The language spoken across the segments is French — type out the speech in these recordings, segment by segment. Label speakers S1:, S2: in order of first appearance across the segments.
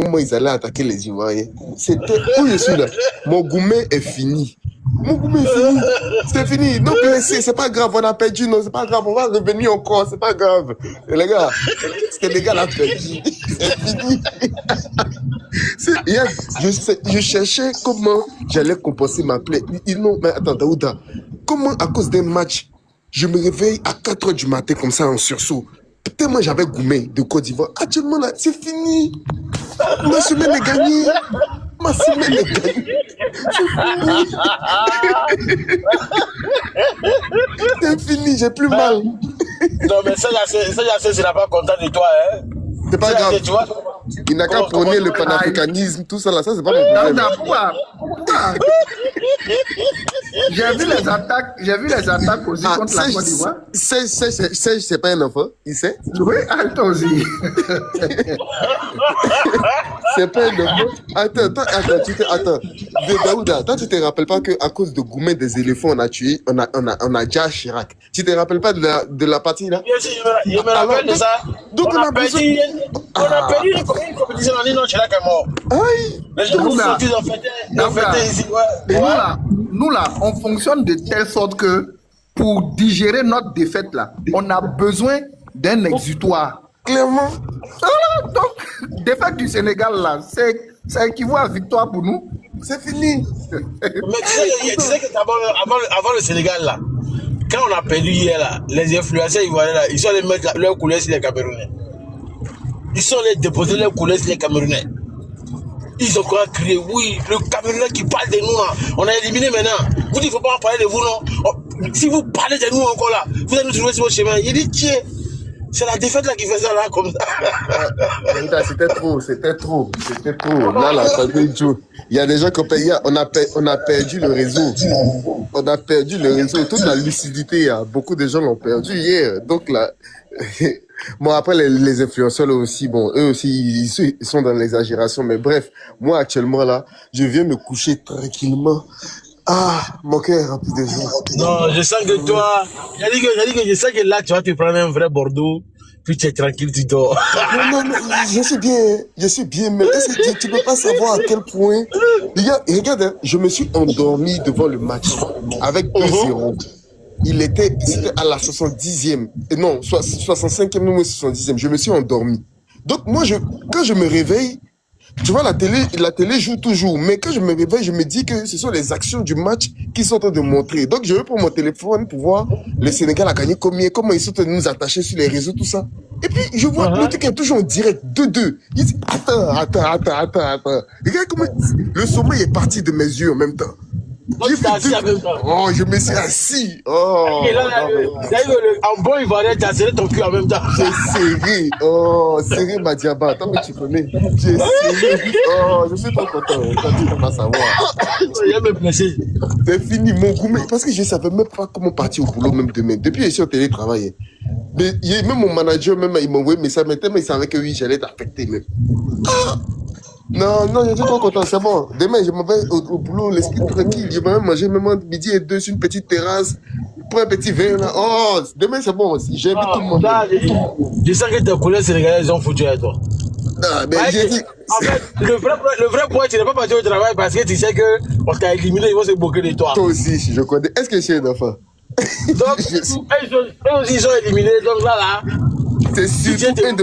S1: comment ils allaient attaquer les Ivoiriens. C'était où je suis là. Mon Goumé est fini. Mon Goumé est fini. C'est fini. Donc laissez, c'est pas grave, on a perdu, non, c'est pas grave, on va revenir encore, c'est pas grave. Et les gars, c'est les gars là perdu. C'est fini. Je cherchais comment j'allais compenser ma plaie. Non, mais attends, Daouda, comment à cause d'un match, je me réveille à 4h du matin comme ça en sursaut. Tellement j'avais Goumé de Côte d'Ivoire. Actuellement là, c'est fini. Ma semaine est gagnée. Ma semaine est gagnée. C'est fini, j'ai plus mal.
S2: Non, mais ça, je n'a pas content de toi, hein.
S1: C'est pas grave. Il n'a qu'à prôner le panafricanisme, tout ça là, ça c'est pas mon problème.
S3: J'ai vu les attaques aussi contre la Côte d'Ivoire.
S1: Serge, c'est pas un enfant, il sait.
S3: Oui, attends aussi.
S1: C'est pas un enfant. Attends. Daouda, toi tu te rappelles pas qu'à cause de Goumé des éléphants, on a tué, on a déjà Chirac. Tu te rappelles pas de la partie là?
S2: Bien sûr, je me rappelle de ça.
S1: Donc on a perdu
S2: une compétition en disant Chirac est mort. Les gens ont fêté ici.
S3: Nous là, on fonctionne de telle sorte que pour digérer notre défaite là, on a besoin d'un exutoire.
S1: Clairement.
S3: Donc, défaite du Sénégal là, ça équivaut à victoire pour nous.
S1: C'est fini.
S2: Mais tu sais que avant le Sénégal là, quand on a perdu hier là, les influenceurs ivoiriens là, ils sont allés mettre leur couleur sur les Camerounais. Ils sont allés déposer leur couleur sur les Camerounais. Ils ont encore crié, oui, le Camerounais qui parle de nous là, on a éliminé maintenant. Vous dites, il ne faut pas en parler de vous, non? Si vous parlez de nous encore là, vous allez nous trouver sur votre chemin. Il dit, tiens, c'est la défaite là qui fait ça là, comme ça.
S1: C'était trop. Là, ça fait chaud. Il y a des gens qui ont payé, on a perdu le réseau. On a perdu le réseau. Toute la lucidité, beaucoup de gens l'ont perdu hier. Donc là, bon, après, les influenceurs là aussi, bon, eux aussi, ils sont dans l'exagération. Mais bref, moi, actuellement, là, je viens me coucher tranquillement. Ah, mon cœur est rempli de joie.
S2: Non, je sens que toi, j'ai dit que je sais que là, tu vas te prendre un vrai Bordeaux, puis tu es tranquille, tu dors.
S1: Non, je suis bien, mais est-ce que tu peux pas savoir à quel point... Regarde, hein, je me suis endormi devant le match, avec 2-0. C'était à la 70e, non, 65e, non, 70e, je me suis endormi. Donc moi, quand je me réveille, tu vois, la télé joue toujours, mais quand je me réveille, je me dis que ce sont les actions du match qui sont en train de montrer. Donc je vais prendre mon téléphone pour voir le Sénégal a gagné combien, comment ils sont en train de nous attacher sur les réseaux, tout ça. Et puis je vois le truc est toujours en direct, 2-2. Il dit, attends. Regarde comment le sommeil est parti de mes yeux en même temps. Je me suis assis.
S2: En bon ivoirien, tu as serré ton cul en même temps.
S1: J'ai serré. Serré ma diaba. Attends, mais tu connais. J'ai serré. Je suis trop content. Tu peux pas savoir. C'est fini, mon Goumé. Parce que je ne savais même pas comment partir au boulot, même demain. Depuis que je suis au télétravail. Mais même mon manager, il m'a envoyé un message. Mais il savait que oui, j'allais t'affecter même. Non, je suis trop content, c'est bon. Demain, je m'en vais au boulot, l'esprit tranquille. Je vais même manger même entre midi et 2 sur une petite terrasse. Pour un petit verre là. Demain, c'est bon aussi. J'invite tout le monde.
S2: Je sens que tes collègues sénégalais, ils ont foutu à toi.
S1: Non, mais j'ai dit...
S2: En fait, le vrai point, tu n'es pas parti au travail parce que tu sais qu'on t'a éliminé, ils vont se moquer de toi.
S1: Toi aussi, je connais. Est-ce que j'ai un enfant?
S2: Donc, eux aussi, ils sont éliminés. Donc là.
S1: C'est surtout un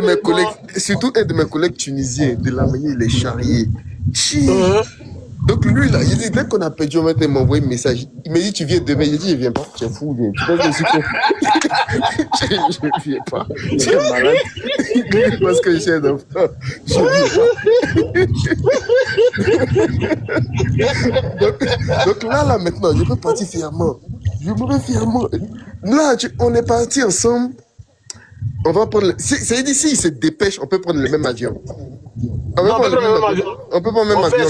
S1: de mes collègues tunisiens, de la manière il est charrié. Donc lui là, il dit, dès qu'on a perdu, il m'a envoyé un message. Il m'a dit, tu viens demain. Il dit, je viens pas. Tu es fou, viens. Tu penses que je suis je viens pas. Tu es malade. Parce que j'ai un enfant. Je viens pas. Donc là, maintenant, je peux partir fièrement. Je me vais fièrement. Là, on est partis ensemble. On va prendre... C'est d'ici, il se dépêche, on peut prendre le même avion. On peut prendre le même avion.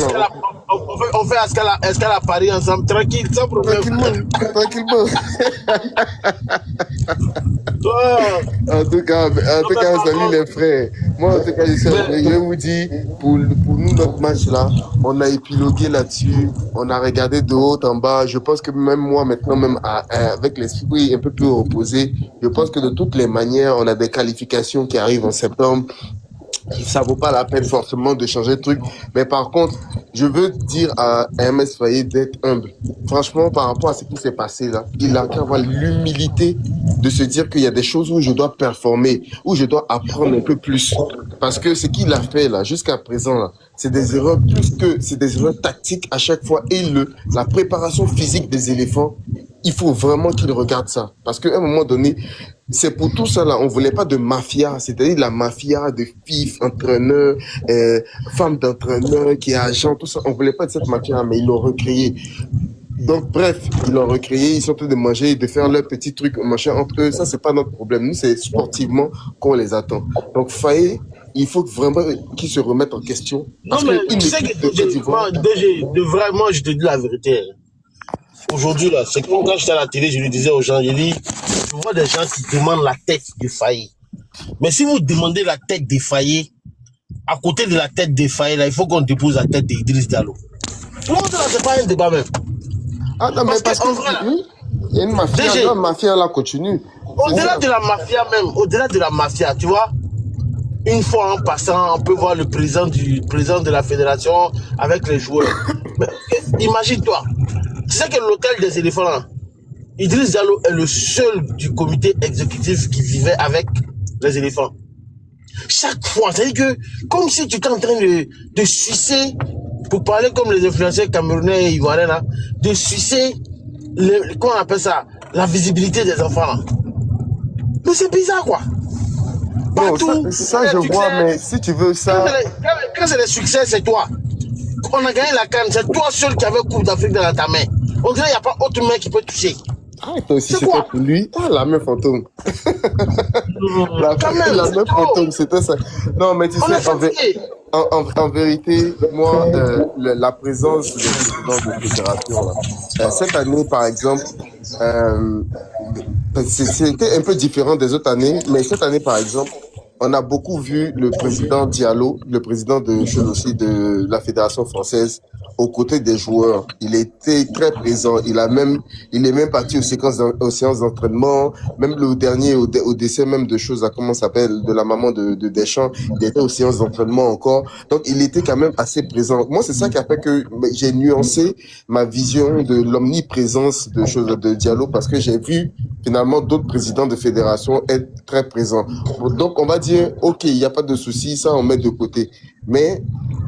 S2: On fait escale à Paris ensemble, tranquille, sans problème.
S1: Tranquillement. En tout cas, salut les frères. Moi, en tout cas, je vous dis, pour nous, notre match là, on a épilogué là-dessus, on a regardé de haut en bas. Je pense que même moi, maintenant, même avec l'esprit un peu plus reposé, je pense que de toutes les manières, on a des qualifications qui arrivent en septembre. ça vaut pas la peine forcément de changer de truc. Mais par contre, je veux dire à MS Faye d'être humble. Franchement, par rapport à ce qui s'est passé là, il a qu'à avoir l'humilité de se dire qu'il y a des choses où je dois performer, où je dois apprendre un peu plus. Parce que ce qu'il a fait là, jusqu'à présent là, c'est des erreurs plus que, c'est des erreurs tactiques à chaque fois. Et la préparation physique des éléphants, il faut vraiment qu'il regarde ça. Parce qu'à un moment donné, c'est pour tout ça là, on voulait pas de mafia, c'est-à-dire la mafia de fifs, entraîneurs, femmes d'entraîneurs, qui est agent, tout ça. On voulait pas de cette mafia, mais ils l'ont recréé. Donc bref, ils l'ont recréé, ils sont en train de manger, de faire leurs petits trucs, machin entre eux. Ça, c'est pas notre problème. Nous, c'est sportivement qu'on les attend. Donc Faye, il faut vraiment qu'ils se remettent en question.
S2: Non,
S1: Parce
S2: mais
S1: que
S2: tu sais que vraiment, je te dis la vérité. Aujourd'hui, là, c'est comme quand j'étais à la télé, je lui disais aux gens, je dis, je vois des gens qui demandent la tête de Faye. Mais si vous demandez la tête de Faye, à côté de la tête de Faye, là, il faut qu'on dépose la tête d'Idriss Diallo. Tout le monde, là, c'est pas un débat même.
S1: Ah non, mais parce que
S2: vrai, là,
S1: oui, il y a une mafia,
S2: DG,
S1: la mafia là continue.
S2: au-delà de la mafia même, au-delà de la mafia, tu vois, une fois en passant, on peut voir le président de la fédération avec les joueurs. Mais, imagine-toi, tu sais que l'hôtel des éléphants, là, Idriss Diallo est le seul du comité exécutif qui vivait avec les éléphants. Chaque fois, c'est-à-dire que, comme si tu étais en train de sucer, pour parler comme les influenceurs camerounais et ivoiriens, là, de sucer, comment on appelle ça, la visibilité des enfants, là. Mais c'est bizarre, quoi. Partout,
S1: non, ça je vois, mais si tu veux ça...
S2: Quand c'est le succès, c'est toi. On a gagné la CAN, c'est toi seul qui avait Coupe d'Afrique dans ta main. On dirait qu'il n'y a pas autre main qui peut toucher.
S1: Ah, toi aussi, c'était pour lui. Ah, la main fantôme. la main fantôme, c'était ça. Non, mais tu sais, en vérité, moi, la présence des présidents de fédération, là, cette année, par exemple, c'était un peu différent des autres années, mais cette année, par exemple, on a beaucoup vu le président Diallo, le président de la Fédération française, aux côtés des joueurs. Il était très présent. Il est même parti aux séances d'entraînement. Même le dernier, au décès même de choses, comment ça s'appelle, de la maman de Deschamps, il était aux séances d'entraînement encore. Donc, il était quand même assez présent. Moi, c'est ça qui a fait que j'ai nuancé ma vision de l'omniprésence de Diallo, parce que j'ai vu finalement d'autres présidents de fédération être très présents. Donc, on va dire, OK, il n'y a pas de souci, ça, on met de côté. Mais,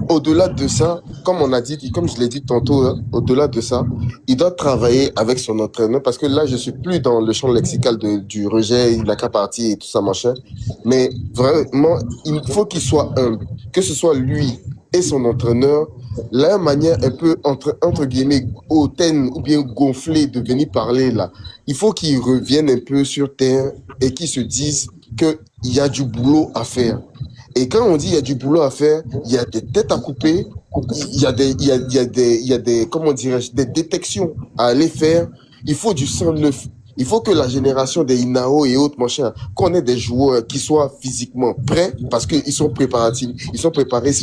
S1: au-delà de ça, comme on a dit, comme je l'ai dit tantôt, hein, au-delà de ça, il doit travailler avec son entraîneur, parce que là, je suis plus dans le champ lexical du rejet, il n'a qu'à partir et tout ça, machin. Mais vraiment, il faut qu'il soit humble, que ce soit lui et son entraîneur, la manière un peu, entre guillemets, hautaine ou bien gonflée de venir parler là. Il faut qu'ils reviennent un peu sur terre et qu'ils se disent qu'il y a du boulot à faire. Et quand on dit il y a du boulot à faire, il y a des têtes à couper, il y a des, comment dirais-je, des détections à aller faire. Il faut du sang neuf. Il faut que la génération des Inao et autres, machin, qu'on ait des joueurs qui soient physiquement prêts, parce qu'ils sont préparatifs, ils sont préparés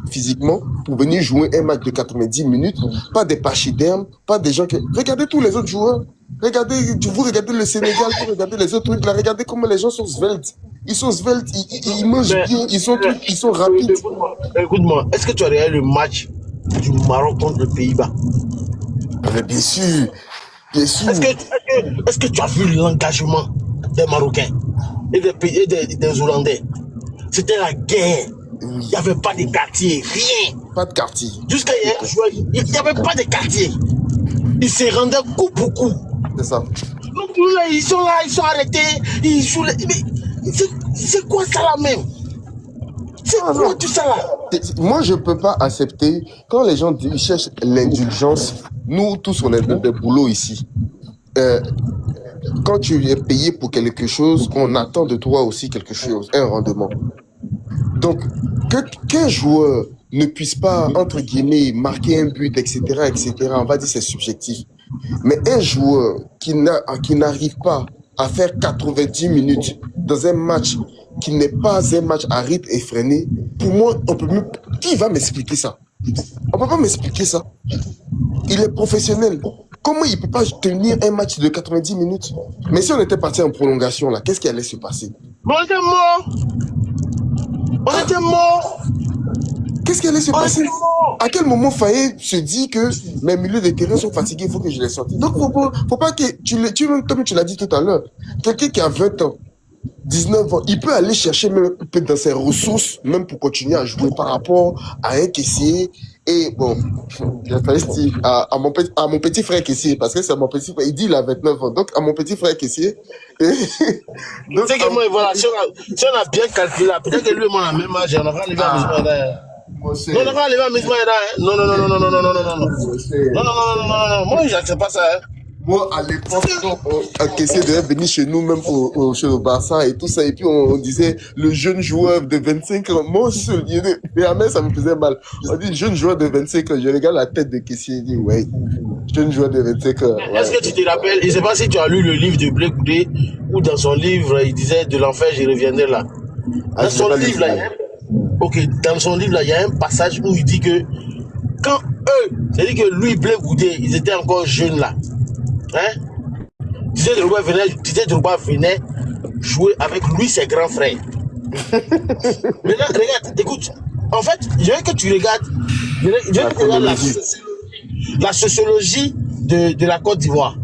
S1: physiquement pour venir jouer un match de 90 minutes, pas des pachydermes, pas des gens qui... Regardez tous les autres joueurs. Vous regardez le Sénégal, vous regardez les autres trucs là, regardez comment les gens sont sveltes. Ils sont sveltes, ils mangent bien, ils sont rapides.
S2: Écoute-moi, est-ce que tu as regardé le match du Maroc contre le Pays-Bas?
S1: Mais bien sûr, bien sûr.
S2: Est-ce que tu as vu l'engagement des Marocains et des Hollandais? C'était la guerre. Il n'y avait pas de quartier, rien.
S1: Pas de quartier.
S2: Jusqu'à hier, il n'y avait pas de quartier. Ils se rendaient coup pour coup.
S1: C'est ça.
S2: Donc là, ils sont arrêtés, ils jouent. Mais c'est quoi ça là même? C'est quoi tout ça là?
S1: Moi, je peux pas accepter quand les gens cherchent l'indulgence. Nous tous, on est des boulots ici. Quand tu es payé pour quelque chose, on attend de toi aussi quelque chose, un rendement. Donc, qu'un joueur ne puisse pas, entre guillemets, marquer un but, etc., on va dire c'est subjectif. Mais un joueur qui n'arrive pas à faire 90 minutes dans un match qui n'est pas un match à rythme effréné, pour moi, qui va m'expliquer ça? On peut pas m'expliquer ça. Il est professionnel. Comment il peut pas tenir un match de 90 minutes? Mais si on était parti en prolongation, là, qu'est-ce qui allait se passer?
S2: Bon, c'est mort. On était morts.
S1: Qu'est-ce qui allait se
S2: On
S1: passer?
S2: était morts.
S1: À quel moment Faye se dit que mes milieux de terrain sont fatigués, il faut que je les sorte? Donc, faut pas que comme tu l'as dit tout à l'heure, quelqu'un qui a 20 ans, 19 ans, il peut aller chercher même dans ses ressources, même pour continuer à jouer par rapport à un caissier. Et bon, j'ai failli dire à mon petit frère caissier, parce que c'est mon petit frère, il dit il a 29 ans, donc à mon petit frère caissier. Et, donc,
S2: C'est que moi, voilà, si on a bien calculé, peut-être que lui et moi, on a le même âge, on va arriver à la maison. Non, on va arriver à la maison. Non, non, non, non, non, non, non, non, non, non, non, non, non, non, non, non, moi, j'accepte pas ça.
S1: Moi, à l'époque, un caissier devait venir chez nous, même chez le Barça et tout ça. Et puis, on disait, le jeune joueur de 25 ans. Moi aussi, ça me faisait mal. On dit, jeune joueur de 25 ans. Je regarde la tête de caissier et dis, ouais, jeune joueur de 25 ans. Ouais.
S2: Est-ce que tu te rappelles, je ne sais pas si tu as lu le livre de Blé Goudé, où dans son livre, il disait, de l'enfer, je reviendrai là. Dans son livre, là, dans son livre, là, il y a un passage où il dit que, quand eux, c'est-à-dire que lui, Blé Goudé, ils étaient encore jeunes là. Hein? Didier Drogba venait jouer avec lui, ses grands frères. Maintenant, regarde, écoute. En fait, je veux que tu regardes, la sociologie de la Côte d'Ivoire.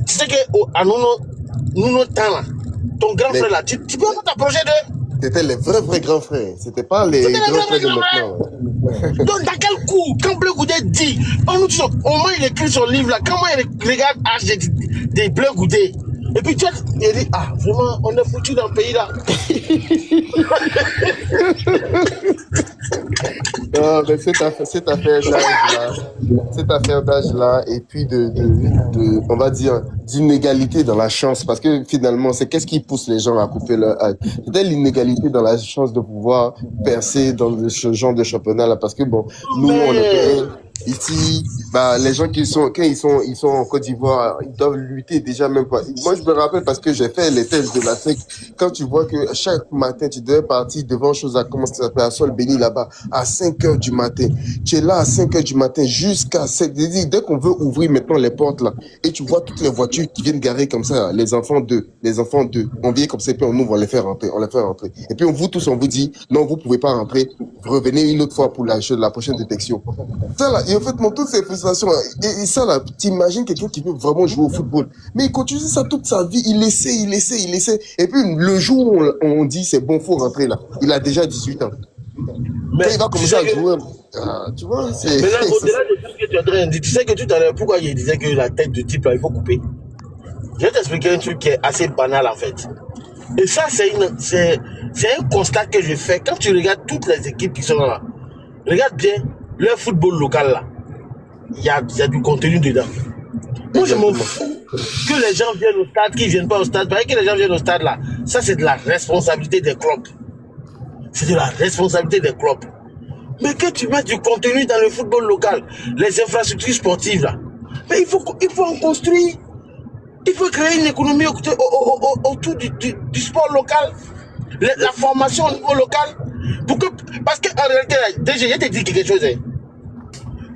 S2: Tu sais qu'à nous, notre temps là, ton grand frère là, tu peux pas t'approcher d'eux.
S1: C'était les vrais grands frères. C'était pas les grands frères de maintenant.
S2: Donc, dans quel coup, quand Blé Goudé dit, au moins il écrit son livre là, comment il regarde l'âge des Blé Goudé. Et puis tu vois, il dit, ah, vraiment, on est foutu dans le pays là.
S1: Non, mais cette affaire d'âge-là, et puis on va dire, d'inégalité dans la chance, parce que finalement, c'est qu'est-ce qui pousse les gens à couper leur âge? C'est l'inégalité dans la chance de pouvoir percer dans ce genre de championnat-là, parce que bon, nous, on est ici, bah, les gens quand ils sont en Côte d'Ivoire, ils doivent lutter déjà même pas. Moi, je me rappelle parce que j'ai fait les tests de l'Afrique. Quand tu vois que chaque matin, tu devais partir devant chose à comment ça s'appelle, à Sol Béni là-bas, à 5 heures du matin. Tu es là à 5 heures du matin jusqu'à 7. Dès qu'on veut ouvrir maintenant les portes là, et tu vois toutes les voitures qui viennent garer comme ça, les enfants d'eux. On vient comme ça, puis on ouvre, on les fait rentrer. Et puis on vous dit, non, vous pouvez pas rentrer. Revenez une autre fois pour la prochaine détection. Ça là, et en fait, toutes ces frustrations, et ça là, t'imagines quelqu'un qui veut vraiment jouer au football. Mais il continue ça toute sa vie, il essaie. Et puis, le jour où on dit c'est bon, faut rentrer là, il a déjà 18 ans. Mais quand il va commencer à jouer, tu vois, c'est...
S2: Mais là, au-delà de tout ce que tu es en train de dire, tu sais que tout à l'heure, pourquoi il disait que la tête de type là, il faut couper. Je vais t'expliquer un truc qui est assez banal en fait. Et ça, c'est un constat que je fais. Quand tu regardes toutes les équipes qui sont là, regarde bien leur football local là. Il y a du contenu dedans. Moi, je m'en fous que les gens viennent au stade, qu'ils ne viennent pas au stade. Pareil que les gens viennent au stade là, ça c'est de la responsabilité des clubs. C'est de la responsabilité des clubs. Mais que tu mets du contenu dans le football local, les infrastructures sportives là, mais il faut en construire. Il faut créer une économie autour du sport local, la formation au niveau local. Parce qu'en réalité, déjà, je te dis quelque chose. Hein.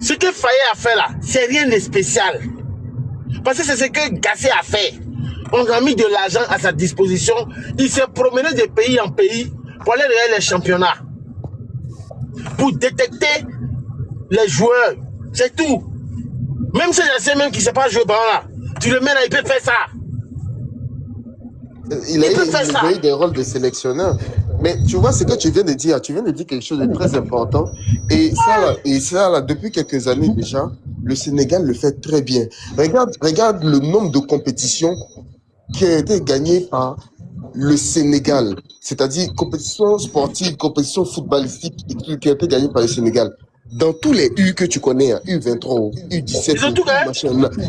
S2: Ce que Faye a fait là, c'est rien de spécial. Parce que c'est ce que Gassé a fait. On a mis de l'argent à sa disposition. Il s'est promené de pays en pays pour aller regarder les championnats. Pour détecter les joueurs. C'est tout. Même si je sais même qu'il ne sait pas jouer ballon là, tu le mets là, il peut faire ça.
S1: Il a eu des rôles de sélectionneur. Mais tu vois ce que tu viens de dire quelque chose de très important. Et ça là, depuis quelques années déjà, le Sénégal le fait très bien. Regarde le nombre de compétitions qui a été gagnées par le Sénégal. C'est-à-dire compétition sportive, compétition footballistique qui a été gagnée par le Sénégal. Dans tous les U que tu connais, U23, U17,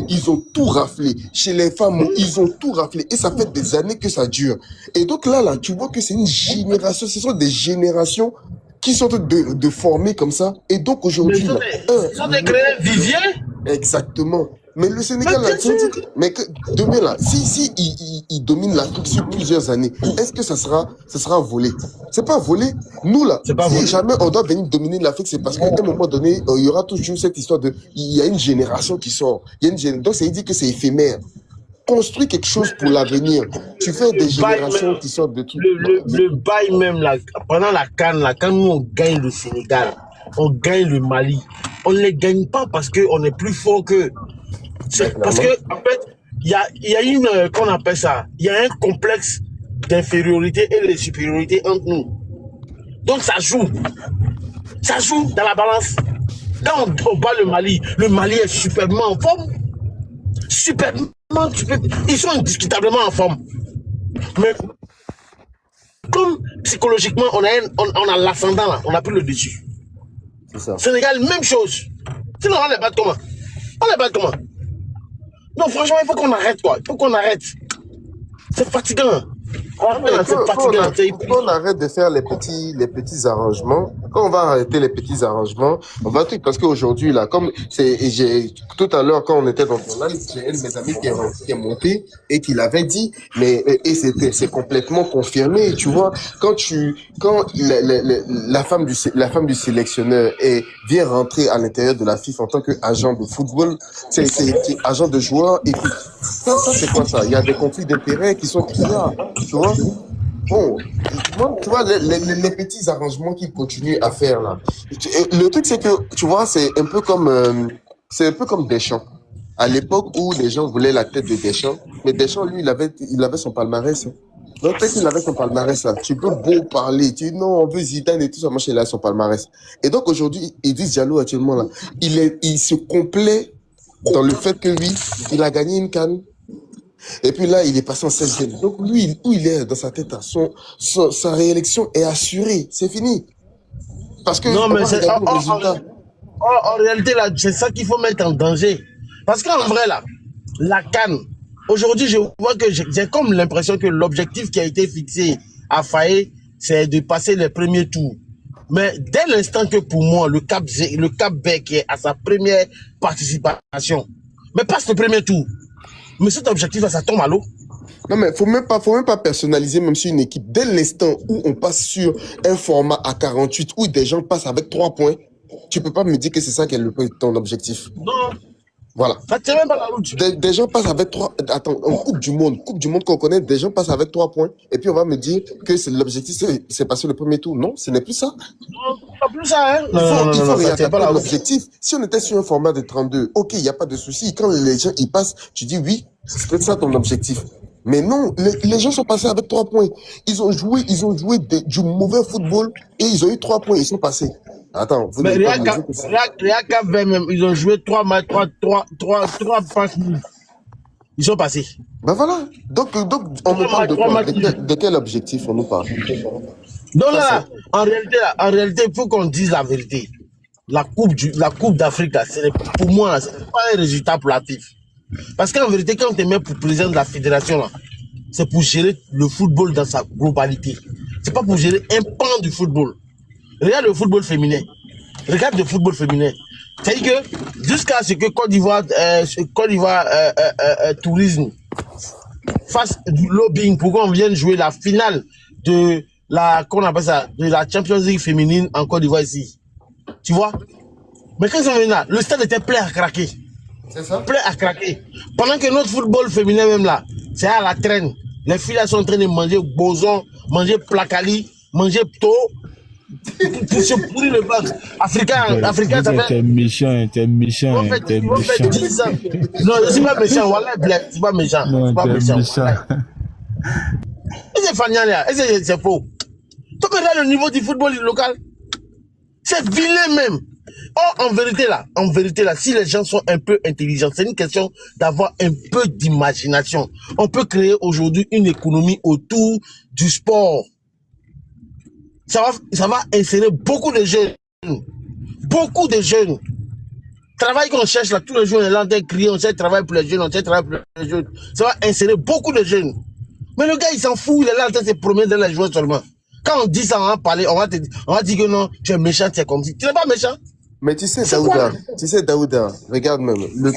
S1: ils ont tout raflé. Chez les femmes, ils ont tout raflé. Et ça fait des années que ça dure. Et donc là, tu vois que c'est une génération, ce sont des générations qui sont de former comme ça. Et donc aujourd'hui...
S2: Ils sont des créés viviers.
S1: Exactement. Mais le Sénégal, mais demain là, si il domine l'Afrique sur plusieurs années, est-ce que ça sera volé? C'est pas volé. Nous là, si jamais on doit venir dominer l'Afrique, c'est parce qu'à un moment donné, il y aura toujours cette histoire il y a une génération qui sort. Donc ça veut dire que c'est éphémère. construis quelque chose pour l'avenir. Tu fais des générations qui sortent de tout.
S2: Le bail même, là, pendant la CAN, quand nous on gagne le Sénégal, on gagne le Mali, on ne les gagne pas parce qu'on est plus fort que... Parce que, en fait, il y a une, qu'on appelle ça, il y a un complexe d'infériorité et de supériorité entre nous. Donc ça joue dans la balance. Quand on bat le Mali est superbement en forme. Ils sont indiscutablement en forme. Mais comme psychologiquement, on a l'ascendant là, on a pris le dessus.
S1: C'est ça.
S2: Sénégal, même chose. Sinon, on les bat comment? Non, franchement, il faut qu'on arrête, quoi. Il faut qu'on arrête. C'est fatigant.
S1: Quand on arrête de faire les petits arrangements, quand on va arrêter les petits arrangements, on va tout, parce qu'aujourd'hui, là, comme tout à l'heure, quand on était dans ton live, j'ai un de mes amis qui est monté et qui l'avait dit, c'est complètement confirmé, tu vois, quand la femme du sélectionneur vient rentrer à l'intérieur de la FIFA en tant qu'agent de football, c'est agent de joueur, et puis, ça, c'est quoi ça? Il y a des conflits d'intérêts qui sont là, tu vois. Bon, tu vois, les petits arrangements qu'ils continuent à faire là. Le truc, c'est que, tu vois, c'est un peu comme Deschamps. À l'époque où les gens voulaient la tête de Deschamps, mais Deschamps, lui, il avait son palmarès. Hein. Donc, peut-être qu'il avait son palmarès là. Tu peux beau parler, tu dis non, on veut Zidane et tout ça, moi, il a son palmarès. Et donc, aujourd'hui, Idriss Diallo, actuellement là, il se complaît dans le fait que lui, il a gagné une CAN. Et puis là, il est passé en 16e. Donc lui, où il est dans sa tête, sa réélection est assurée. C'est fini. Parce que
S2: non, mais
S1: en
S2: réalité, là, c'est ça qu'il faut mettre en danger. Parce qu'en vrai, là, la CAN, aujourd'hui, je vois que j'ai comme l'impression que l'objectif qui a été fixé à Faye, c'est de passer les premiers tours. Mais dès l'instant que pour moi, le Cap B qui est à sa première participation, mais passe le premier tour. Mais cet objectif-là, ça tombe à l'eau.
S1: Non, mais faut même pas personnaliser même sur une équipe. Dès l'instant où on passe sur un format à 48, où des gens passent avec 3 points, tu peux pas me dire que c'est ça qui est ton objectif.
S2: Non.
S1: Voilà.
S2: Ça tient même pas la route.
S1: Des gens passent avec 3... Attends, en Coupe du Monde qu'on connaît, des gens passent avec 3 points. Et puis on va me dire que l'objectif, c'est passer le premier tour. Non, ce n'est plus ça.
S2: Non, pas plus ça, hein.
S1: Il faut réattaquer l'objectif. Si on était sur un format de 32, ok, il n'y a pas de souci. Quand les gens y passent, tu dis oui, c'est peut-être ça ton objectif. Mais non, les gens sont passés avec 3 points. Ils ont joué du mauvais football et ils ont eu 3 points. Ils sont passés. Attends, vous n'avez pas
S2: Real Cap même, ils ont joué 3 matchs, 3 passes. Ils sont passés.
S1: Ben voilà. Donc on me parle de quoi? De quel objectif on nous parle?
S2: Donc là, en réalité, il faut qu'on dise la vérité. La Coupe d'Afrique, là, pour moi, c'est pas un résultat pour la FIFA. Parce qu'en vérité, quand on te met pour président de la fédération, là, c'est pour gérer le football dans sa globalité. C'est pas pour gérer un pan du football. Regarde le football féminin. C'est-à-dire que jusqu'à ce que Côte d'Ivoire Tourisme fasse du lobbying pour qu'on vienne jouer la finale de la Champions League féminine en Côte d'Ivoire ici. Tu vois? Mais quand ils sont venus là, le stade était plein à craquer.
S1: C'est ça?
S2: Plein à craquer. Pendant que notre football féminin même là, c'est à la traîne. Les filles sont en train de manger boson, manger placali, manger pto. Pour se pourrir le ventre. Africain, ça fait...
S4: T'es méchant.
S2: Non, je suis pas méchant, voilà, je suis pas méchant.
S4: Non, t'es méchant.
S2: Et c'est Fagnan là, et c'est faux. Donc là, le niveau du football local, c'est vilain même. Or, en vérité là, si les gens sont un peu intelligents, c'est une question d'avoir un peu d'imagination. On peut créer aujourd'hui une économie autour du sport. Ça va insérer beaucoup de jeunes. Beaucoup de jeunes. Travail qu'on cherche là, tous les jours, on est là en train de crier, on cherche travail pour les jeunes, Ça va insérer beaucoup de jeunes. Mais le gars, il s'en fout, il est là en train de se promener dans les joueurs seulement. Quand on dit ça, on va parler, on va dire que non, tu es méchant, tu es comme si. Tu n'es pas méchant.
S1: Mais tu sais, Daouda, regarde même, le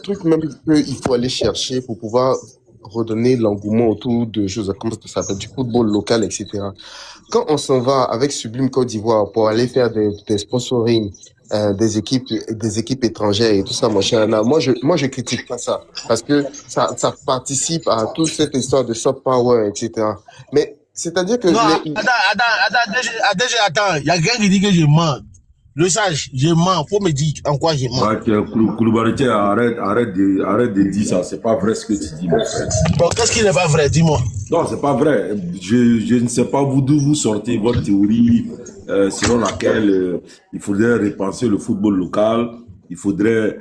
S1: truc même qu'il faut aller chercher pour pouvoir redonner l'engouement autour de choses, comme ça s'appelle, du football local, etc. Quand on s'en va avec Sublime Côte d'Ivoire pour aller faire des sponsoring, des équipes étrangères et tout ça, moi, je critique pas ça. Parce que ça participe à toute cette histoire de soft power, etc. Mais, c'est-à-dire que
S2: Non, attends. Il y a quelqu'un qui dit que je mens. Le sage, je mens. Faut me dire en quoi je mens.
S4: Koulibaly, arrête de dire ça. C'est pas vrai ce que tu dis, mon frère.
S2: Bon, qu'est-ce qui n'est pas vrai? Dis-moi.
S4: Non, c'est pas vrai. Je ne sais pas d'où vous sortez votre théorie selon laquelle il faudrait repenser le football local. Il faudrait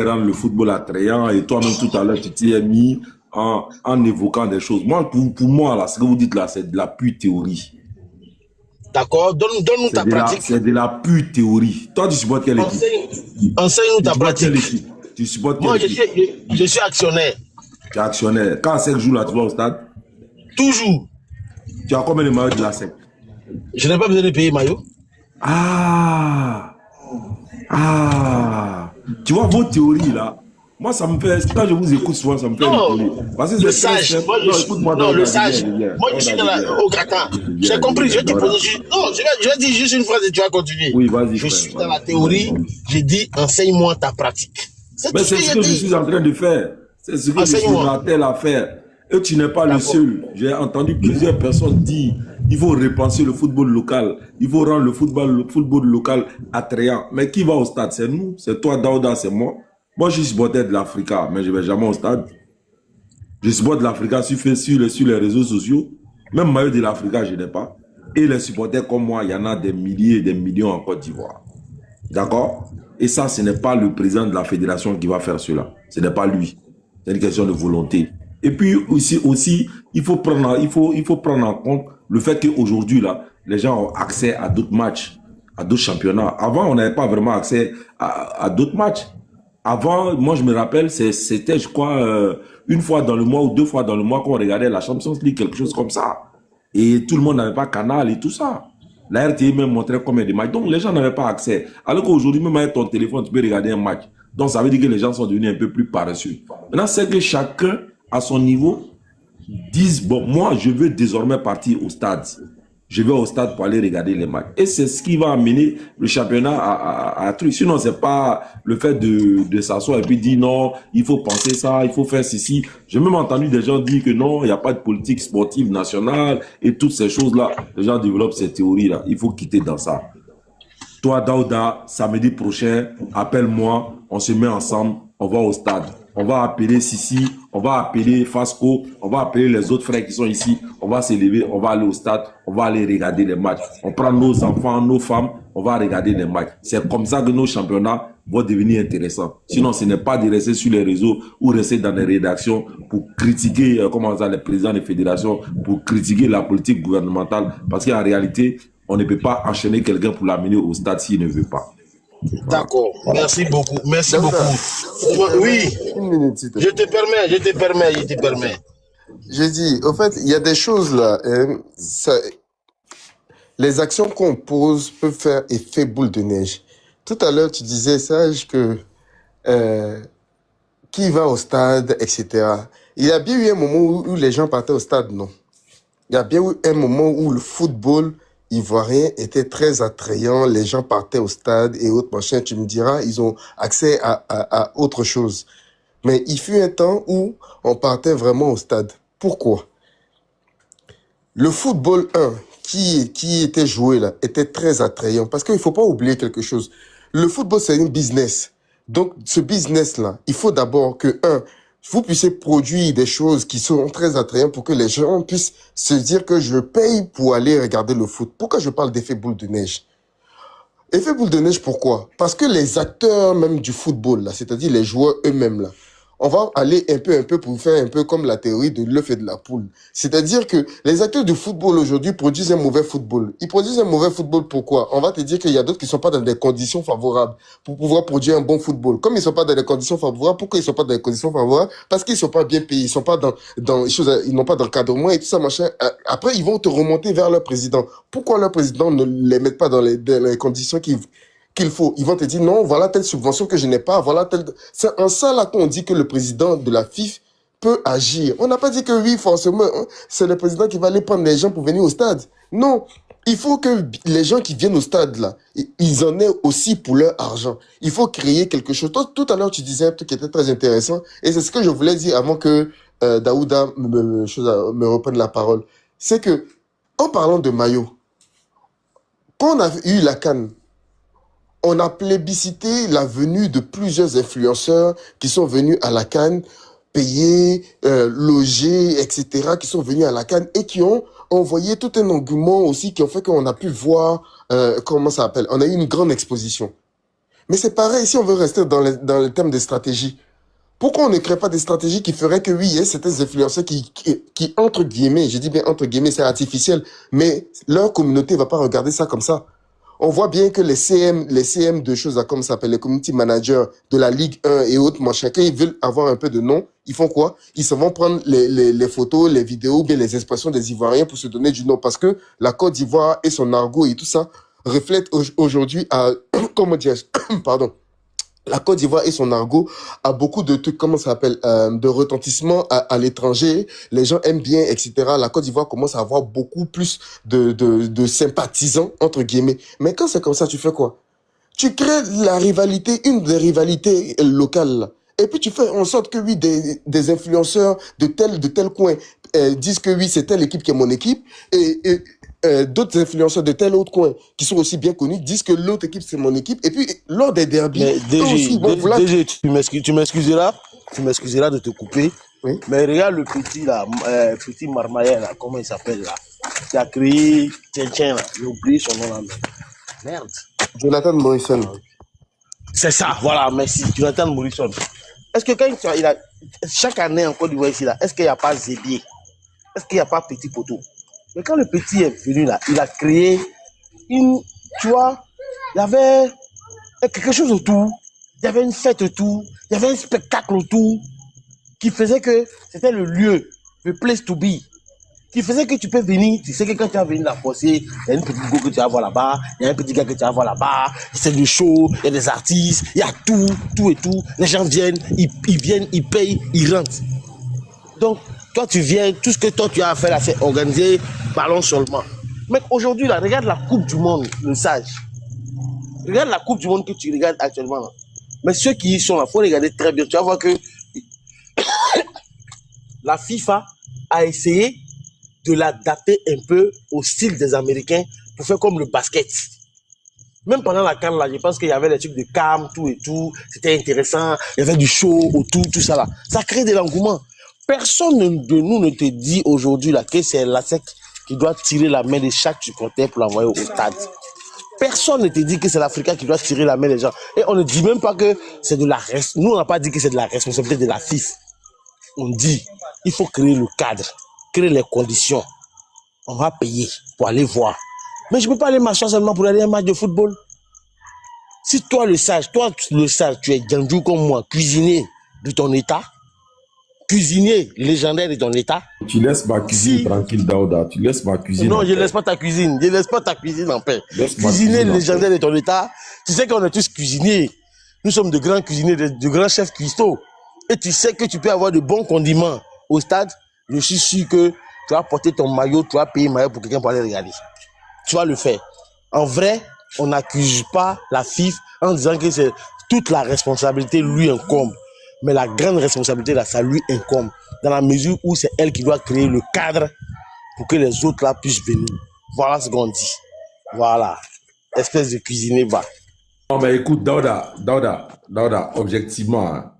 S4: rendre le football attrayant. Et toi-même, tout à l'heure, tu t'y es mis en évoquant des choses. Moi, pour moi, là, ce que vous dites là, c'est de la pure théorie.
S2: D'accord, donne-nous ta pratique.
S4: C'est de la pure théorie. Toi, tu supportes quelle équipe?
S2: Enseigne-nous ta pratique.
S4: Tu supportes quelle
S2: Moi,
S4: équipe?
S2: je suis actionnaire.
S4: Tu es actionnaire. Quand SEC joue là, tu vas au stade?
S2: Toujours.
S4: Tu as combien de maillots de la SEC?
S2: Je n'ai pas besoin de payer maillot.
S4: Ah! Tu vois, vos théories là, moi ça me fait, quand je vous écoute souvent, ça me fait rigoler. Parce que
S2: le sage, le sage. Moi je suis dans au gratin. J'ai compris, je vais te poser. Non, je vais dire juste une phrase et tu vas continuer.
S4: Oui, vas-y.
S2: Je suis dans la théorie, j'ai dit enseigne-moi ta pratique.
S4: Mais c'est ce que je suis en train de faire. C'est ce que je suis m'attelle à faire. Et tu n'es pas le seul. J'ai entendu plusieurs personnes dire il faut repenser le football local. Il faut rendre le football local attrayant. Mais qui va au stade? C'est nous. C'est toi, Daouda, c'est moi. Moi, je suis supporter de l'Africa, mais je ne vais jamais au stade. Je supporte l'Africa sur les réseaux sociaux. Même maillot de l'Africa, je n'ai pas. Et les supporters comme moi, il y en a des milliers et des millions en Côte d'Ivoire. D'accord? Et ça, ce n'est pas le président de la fédération qui va faire cela. Ce n'est pas lui. C'est une question de volonté. Et puis aussi il faut prendre en compte le fait qu'aujourd'hui, là, les gens ont accès à d'autres matchs, à d'autres championnats. Avant, on n'avait pas vraiment accès à d'autres matchs. Avant, moi, je me rappelle, c'était, je crois, une fois dans le mois ou 2 fois dans le mois qu'on regardait la Champions League, quelque chose comme ça. Et tout le monde n'avait pas Canal et tout ça. La RTI même montrait combien de matchs. Donc, les gens n'avaient pas accès. Alors qu'aujourd'hui, même avec ton téléphone, tu peux regarder un match. Donc, ça veut dire que les gens sont devenus un peu plus paresseux. Maintenant, c'est que chacun, à son niveau, dise, bon, moi, je veux désormais partir au stade. Je vais au stade pour aller regarder les matchs. Et c'est ce qui va amener le championnat à truc. Sinon, c'est pas le fait de s'asseoir et puis dire non, il faut penser ça, il faut faire ceci. J'ai même entendu des gens dire que non, il n'y a pas de politique sportive nationale et toutes ces choses-là. Les gens développent ces théories-là. Il faut quitter dans ça. Toi, Daouda, samedi prochain, appelle-moi, on se met ensemble, on va au stade. On va appeler Sissi, on va appeler Fasco, on va appeler les autres frères qui sont ici. On va s'élever, on va aller au stade, on va aller regarder les matchs. On prend nos enfants, nos femmes, on va regarder les matchs. C'est comme ça que nos championnats vont devenir intéressants. Sinon, ce n'est pas de rester sur les réseaux ou rester dans les rédactions pour critiquer, les présidents des fédérations, pour critiquer la politique gouvernementale. Parce qu'en réalité, on ne peut pas enchaîner quelqu'un pour l'amener au stade s'il ne veut pas.
S2: D'accord, merci beaucoup, merci beaucoup. Oui,
S1: une minute, s'il te plaît.
S2: je te permets.
S1: J'ai dit, au fait, il y a des choses là, les actions qu'on pose peuvent faire effet boule de neige. Tout à l'heure, tu disais, Sage, que qui va au stade, etc. Il y a bien eu un moment où les gens partaient au stade, non? Il y a bien eu un moment où le football ivoirien était très attrayant, les gens partaient au stade et autres machins, tu me diras, ils ont accès à autre chose. Mais il fut un temps où on partait vraiment au stade. Pourquoi? Le football 1 qui était joué là était très attrayant parce qu'il ne faut pas oublier quelque chose. Le football, c'est une business. Donc, ce business-là, il faut d'abord que, vous puissiez produire des choses qui sont très attrayantes pour que les gens puissent se dire que je paye pour aller regarder le foot. Pourquoi je parle d'effet boule de neige? Effet boule de neige, pourquoi? Parce que les acteurs même du football, là, c'est-à-dire les joueurs eux-mêmes, là, on va aller un peu pour faire un peu comme la théorie de l'œuf et de la poule. C'est-à-dire que les acteurs du football aujourd'hui produisent un mauvais football. Ils produisent un mauvais football pourquoi? On va te dire qu'il y a d'autres qui sont pas dans des conditions favorables pour pouvoir produire un bon football. Comme ils sont pas dans des conditions favorables, pourquoi ils sont pas dans des conditions favorables? Parce qu'ils sont pas bien payés, ils sont pas dans les choses, ils n'ont pas d'encadrement et tout ça, machin. Après, ils vont te remonter vers leur président. Pourquoi leur président ne les met pas dans les conditions qu'il faut? Ils vont te dire non, voilà telle subvention que je n'ai pas, voilà telle. C'est en ça là qu'on dit que le président de la FIFA peut agir. On n'a pas dit que oui, forcément, hein, c'est le président qui va aller prendre les gens pour venir au stade. Non, il faut que les gens qui viennent au stade, là, ils en aient aussi pour leur argent. Il faut créer quelque chose. Toi, tout à l'heure, tu disais un truc qui était très intéressant, et c'est ce que je voulais dire avant que Daouda me reprenne la parole. C'est que, en parlant de maillot, quand on a eu la CAN, on a plébiscité la venue de plusieurs influenceurs qui sont venus à la CAN, payés, logés, etc., qui sont venus à la CAN et qui ont envoyé tout un engouement aussi qui ont fait qu'on a pu voir, comment ça s'appelle, on a eu une grande exposition. Mais c'est pareil, si on veut rester dans le thème des stratégies, pourquoi on ne crée pas des stratégies qui feraient que oui, il y a certains influenceurs qui, entre guillemets, je dis bien entre guillemets, c'est artificiel, mais leur communauté va pas regarder ça comme ça. On voit bien que les CM de choses, là, comme ça s'appelle, les community managers de la Ligue 1 et autres, moi, chacun, ils veulent avoir un peu de nom. Ils font quoi? Ils se vont prendre les photos, les vidéos, bien les expressions des Ivoiriens pour se donner du nom. Parce que la Côte d'Ivoire et son argot et tout ça reflètent aujourd'hui à, comment dire, pardon. La Côte d'Ivoire et son argot a beaucoup de trucs, comment ça s'appelle, de retentissement à l'étranger. Les gens aiment bien, etc. La Côte d'Ivoire commence à avoir beaucoup plus de sympathisants, entre guillemets. Mais quand c'est comme ça, tu fais quoi? Tu crées la rivalité, une des rivalités locales, là. Et puis tu fais en sorte que oui, des influenceurs de tel coin disent que oui, c'est telle équipe qui est mon équipe. Et d'autres influenceurs de tel autre coin qui sont aussi bien connus disent que l'autre équipe c'est mon équipe. Et puis lors des derbies,
S2: Mais DG, tu m'excuseras de te couper.
S1: Oui.
S2: Mais regarde le petit là, petit Marmaillais là, comment il s'appelle là, qui a créé Tien là, j'ai oublié son nom là. Merde.
S1: Jonathan Morrison.
S2: C'est ça, voilà, merci. Jonathan Morrison. Est-ce que quand il a chaque année en Côte d'Ivoire ici là, est-ce qu'il n'y a pas Zébier? Est-ce qu'il n'y a pas Petit Poteau? Mais quand le petit est venu là, il a créé tu vois, il y avait quelque chose autour, il y avait une fête autour, il y avait un spectacle autour qui faisait que c'était le lieu, le place to be, qui faisait que tu peux venir, tu sais que quand tu vas venir la forcer, il y a une petite go que tu vas voir là-bas, il y a un petit gars que tu vas voir là-bas, c'est du show, il y a des artistes, il y a tout et tout, les gens viennent, ils payent, ils rentrent. Donc, toi tu viens, tout ce que toi tu as à faire là, c'est organiser, ballon seulement. Mais aujourd'hui là, regarde la Coupe du Monde, le sage. Regarde la Coupe du Monde que tu regardes actuellement là. Mais ceux qui y sont là, il faut regarder très bien. Tu vas voir que la FIFA a essayé de l'adapter un peu au style des Américains pour faire comme le basket. Même pendant la CAN là, je pense qu'il y avait des trucs de cam, tout et tout. C'était intéressant. Il y avait du show autour, tout ça là. Ça crée de l'engouement. Personne de nous ne te dit aujourd'hui là que c'est la SEC qui doit tirer la main de chaque supporter pour l'envoyer au stade. Personne ne te dit que c'est l'Africain qui doit tirer la main des gens. Et on ne dit même pas que c'est de la nous on n'a pas dit que c'est de la responsabilité de la FIFA. On dit il faut créer le cadre, créer les conditions. On va payer pour aller voir. Mais je ne peux pas aller m'asseoir seulement pour aller à un match de football. Si toi le sage, tu es Djandjou comme moi, cuisinier de ton état, cuisinier légendaire de ton état.
S4: Tu laisses ma cuisine tranquille, Daouda. Tu laisses ma cuisine.
S2: Non, je ne laisse pas ta cuisine. Je ne laisse pas ta cuisine en paix. Cuisinier légendaire de ton état. Tu sais qu'on est tous cuisiniers. Nous sommes de grands cuisiniers, de grands chefs cuistots. Et tu sais que tu peux avoir de bons condiments au stade. Je suis sûr que tu vas porter ton maillot, tu vas payer maillot pour quelqu'un pour aller regarder. Tu vas le faire. En vrai, on n'accuse pas la FIFA en disant que c'est toute la responsabilité lui incombe. Mais la grande responsabilité, là, ça lui incombe. Dans la mesure où c'est elle qui doit créer le cadre pour que les autres là puissent venir. Voilà ce qu'on dit. Voilà. Espèce de cuisinier bas.
S4: Non, mais écoute, Daouda, objectivement,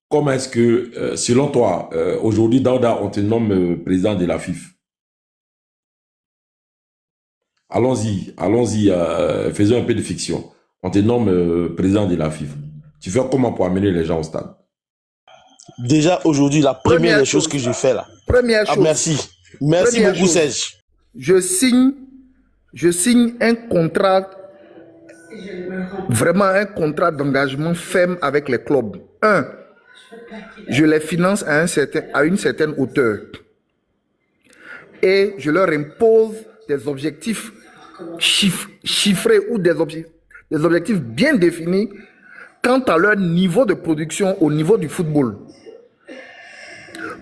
S4: comment est-ce que, selon toi, aujourd'hui, Daouda, on te nomme président de la FIFA? Allons-y, faisons un peu de fiction. On te nomme président de la FIFA. Tu fais comment pour amener les gens au stade?
S2: Déjà, aujourd'hui, la première des choses que je fais là.
S3: Première chose.
S2: Merci. Merci beaucoup, Serge.
S3: Je signe un contrat, vraiment un contrat d'engagement ferme avec les clubs. Je les finance à une certaine hauteur. Et je leur impose des objectifs chiffrés ou des objectifs bien définis quant à leur niveau de production au niveau du football.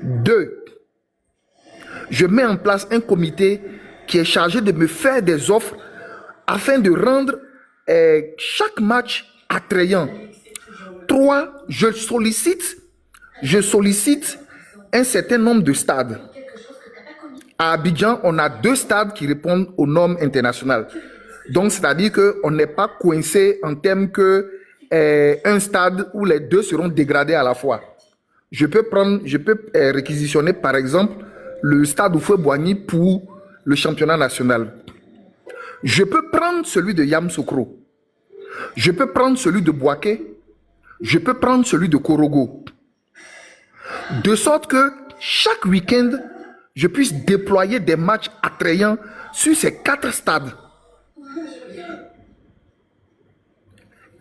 S3: 2, je mets en place un comité qui est chargé de me faire des offres afin de rendre chaque match attrayant. 3, je sollicite un certain nombre de stades. À Abidjan, on a 2 stades qui répondent aux normes internationales. Donc, c'est-à-dire qu'on n'est pas coincé en termes que un stade où les 2 seront dégradés à la fois. Je peux réquisitionner, par exemple, le stade Houphouët-Boigny pour le championnat national. Je peux prendre celui de Yamoussoukro. Je peux prendre celui de Bouaké. Je peux prendre celui de Korogo. De sorte que chaque week-end, je puisse déployer des matchs attrayants sur ces 4 stades.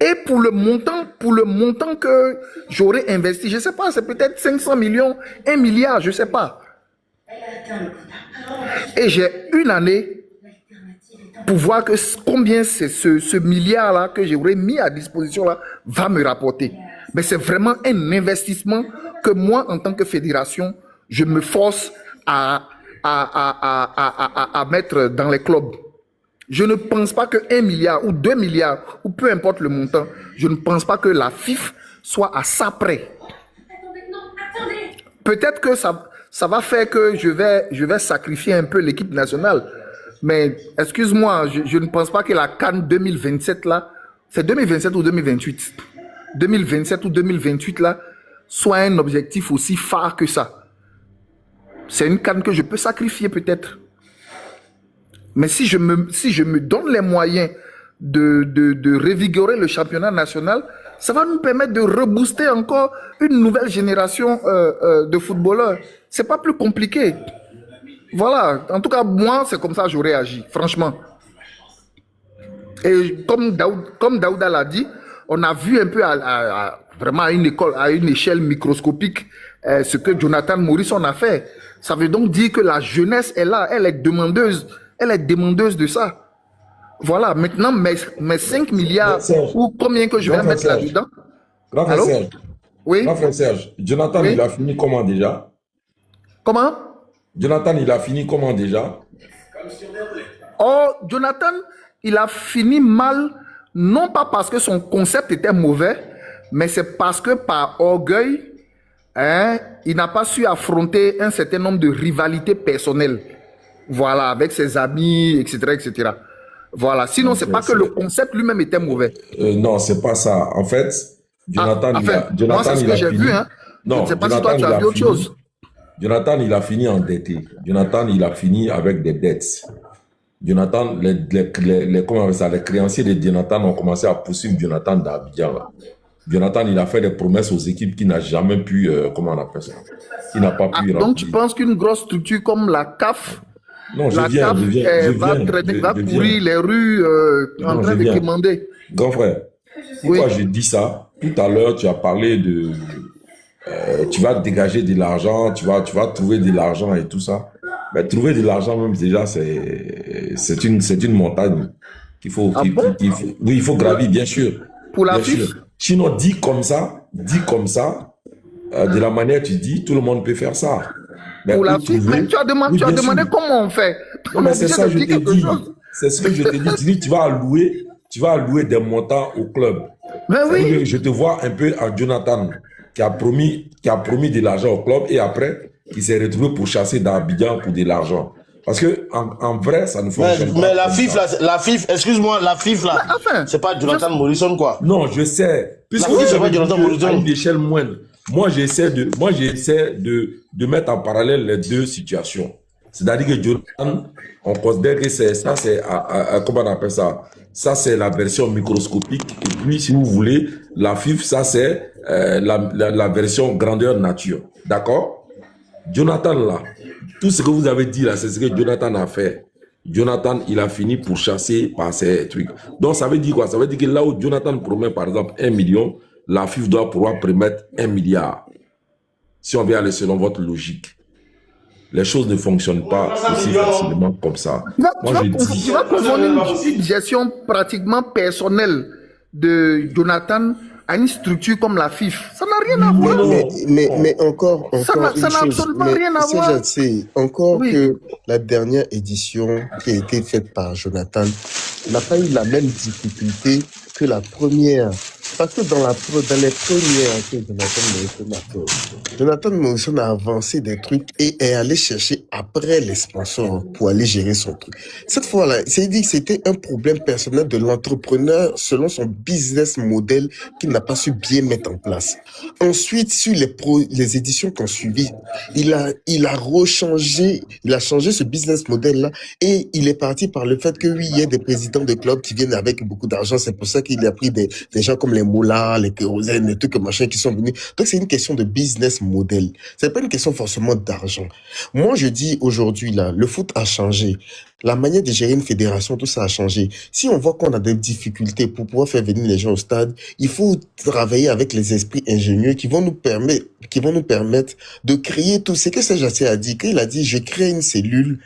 S3: Et pour le montant que j'aurais investi, je ne sais pas, c'est peut-être 500 millions, 1 milliard, je ne sais pas. Et j'ai une année pour voir que combien ce milliard-là que j'aurais mis à disposition là va me rapporter. Mais c'est vraiment un investissement que moi, en tant que fédération, je me force à mettre dans les clubs. Je ne pense pas que 1 milliard ou 2 milliards, ou peu importe le montant, je ne pense pas que la FIF soit à ça près. Peut-être que ça va faire que je vais sacrifier un peu l'équipe nationale. Mais excuse-moi, je ne pense pas que la CAN 2027 là, c'est 2027 ou 2028 2027 ou 2028 là, soit un objectif aussi phare que ça. C'est une CAN que je peux sacrifier peut-être. Mais si je me donne les moyens de revigorer le championnat national, ça va nous permettre de rebooster encore une nouvelle génération de footballeurs. C'est pas plus compliqué. Voilà. En tout cas, moi, c'est comme ça que j'aurais agi, franchement. Et comme Daouda l'a dit, on a vu un peu vraiment à une échelle microscopique ce que Jonathan Morrison a fait. Ça veut donc dire que la jeunesse est là, elle est demandeuse de ça. Voilà, maintenant, mes 5 milliards, ou combien que je vais mettre là-dedans.
S4: Grand frère Serge.
S3: Oui.
S4: Grand frère Serge, Jonathan,
S3: Oui.
S4: il a fini comment déjà?
S3: Comment?
S4: Jonathan, il a fini comment déjà?
S3: Oh, Jonathan, il a fini mal, non pas parce que son concept était mauvais, mais c'est parce que par orgueil, il n'a pas su affronter un certain nombre de rivalités personnelles. Voilà, avec ses amis, etc., etc. Voilà. Sinon, c'est pas que le concept lui-même était mauvais.
S4: Non, c'est pas ça. En fait, Jonathan,
S3: moi, c'est ce que j'ai vu. Hein.
S4: Non,
S3: je ne sais pas si
S4: Jonathan,
S3: toi, tu as vu autre chose.
S4: Jonathan, il a fini endetté. Jonathan, il a fini avec des dettes. Jonathan, comment on appelle ça, les créanciers de Jonathan ont commencé à poursuivre Jonathan d'Abidjan. Jonathan, il a fait des promesses aux équipes qui n'a jamais pu, comment on appelle ça, qui n'a pas pu
S3: donc, tu penses qu'une grosse structure comme la CAF,
S4: non,
S3: va courir les rues en train de quémander?
S4: Grand frère, pourquoi je dis ça? Tout à l'heure, tu as parlé de... tu vas dégager de l'argent, tu vas trouver de l'argent et tout ça. Mais trouver de l'argent même déjà, c'est une montagne qu'il faut... oui, il faut gravir, bien sûr.
S3: Pour la
S4: bien
S3: FIF
S4: sûr. Sinon, dit comme ça, de la manière tu dis, tout le monde peut faire ça. Mais
S3: pour la FIF, mais tu as demandé comment on fait.
S4: Non, mais c'est ça que je t'ai dit. C'est ce que je t'ai dit. Tu vas allouer des montants au club.
S3: Mais oui.
S4: Je te vois un peu à Jonathan qui a promis de l'argent au club et après, qui s'est retrouvé pour chasser dans Abidjan pour de l'argent. Parce que en vrai, ça ne fonctionne pas.
S2: Mais la FIF, excuse-moi, la FIF là,
S3: enfin,
S2: c'est pas Jonathan Morrison quoi.
S4: Non, je sais. Puisque
S2: FIF, c'est pas Jonathan Morrison.
S4: à une échelle moindre. Moi, j'essaie de mettre en parallèle les deux situations. C'est-à-dire que Jonathan, on considère que ça, c'est, comment on appelle ça? Ça, c'est la version microscopique. Et puis, si vous voulez, la FIF, ça, c'est la version grandeur nature. D'accord? Jonathan, là, tout ce que vous avez dit, là, c'est ce que Jonathan a fait. Jonathan, il a fini pour chasser par ces trucs. Donc, ça veut dire quoi? Ça veut dire que là où Jonathan promet, par exemple, 1 million, la FIF doit pouvoir promettre 1 milliard. Si on vient aller selon votre logique. Les choses ne fonctionnent pas aussi facilement comme ça.
S3: Tu vas confondre une gestion pratiquement personnelle de Jonathan à une structure comme la FIF. Ça n'a rien à voir.
S1: Mais encore
S3: Ça n'a
S1: une chose.
S3: absolument
S1: Mais
S3: rien à
S1: c'est
S3: voir.
S1: c'est encore
S3: Oui.
S1: que la dernière édition qui a été faite par Jonathan n'a pas eu la même difficulté que la première. Parce que dans les premières que Jonathan Morrison a avancé des trucs et est allé chercher après les sponsors pour aller gérer son truc. Cette fois-là, c'est dit que c'était un problème personnel de l'entrepreneur selon son business model qu'il n'a pas su bien mettre en place. Ensuite, sur les éditions qui ont suivi, il a changé ce business model-là et il est parti par le fait que oui, il y a des présidents de clubs qui viennent avec beaucoup d'argent. C'est pour ça qu'il a pris des gens comme les Moula, les Kérosènes, les trucs machin qui sont venus. Donc, c'est une question de business model. C'est pas une question forcément d'argent. Moi, je dis aujourd'hui, là, le foot a changé. La manière de gérer une fédération, tout ça a changé. Si on voit qu'on a des difficultés pour pouvoir faire venir les gens au stade, il faut travailler avec les esprits ingénieux qui vont nous permettre de créer tout ce que Serge Assier a dit. Quand il a dit, je crée une cellule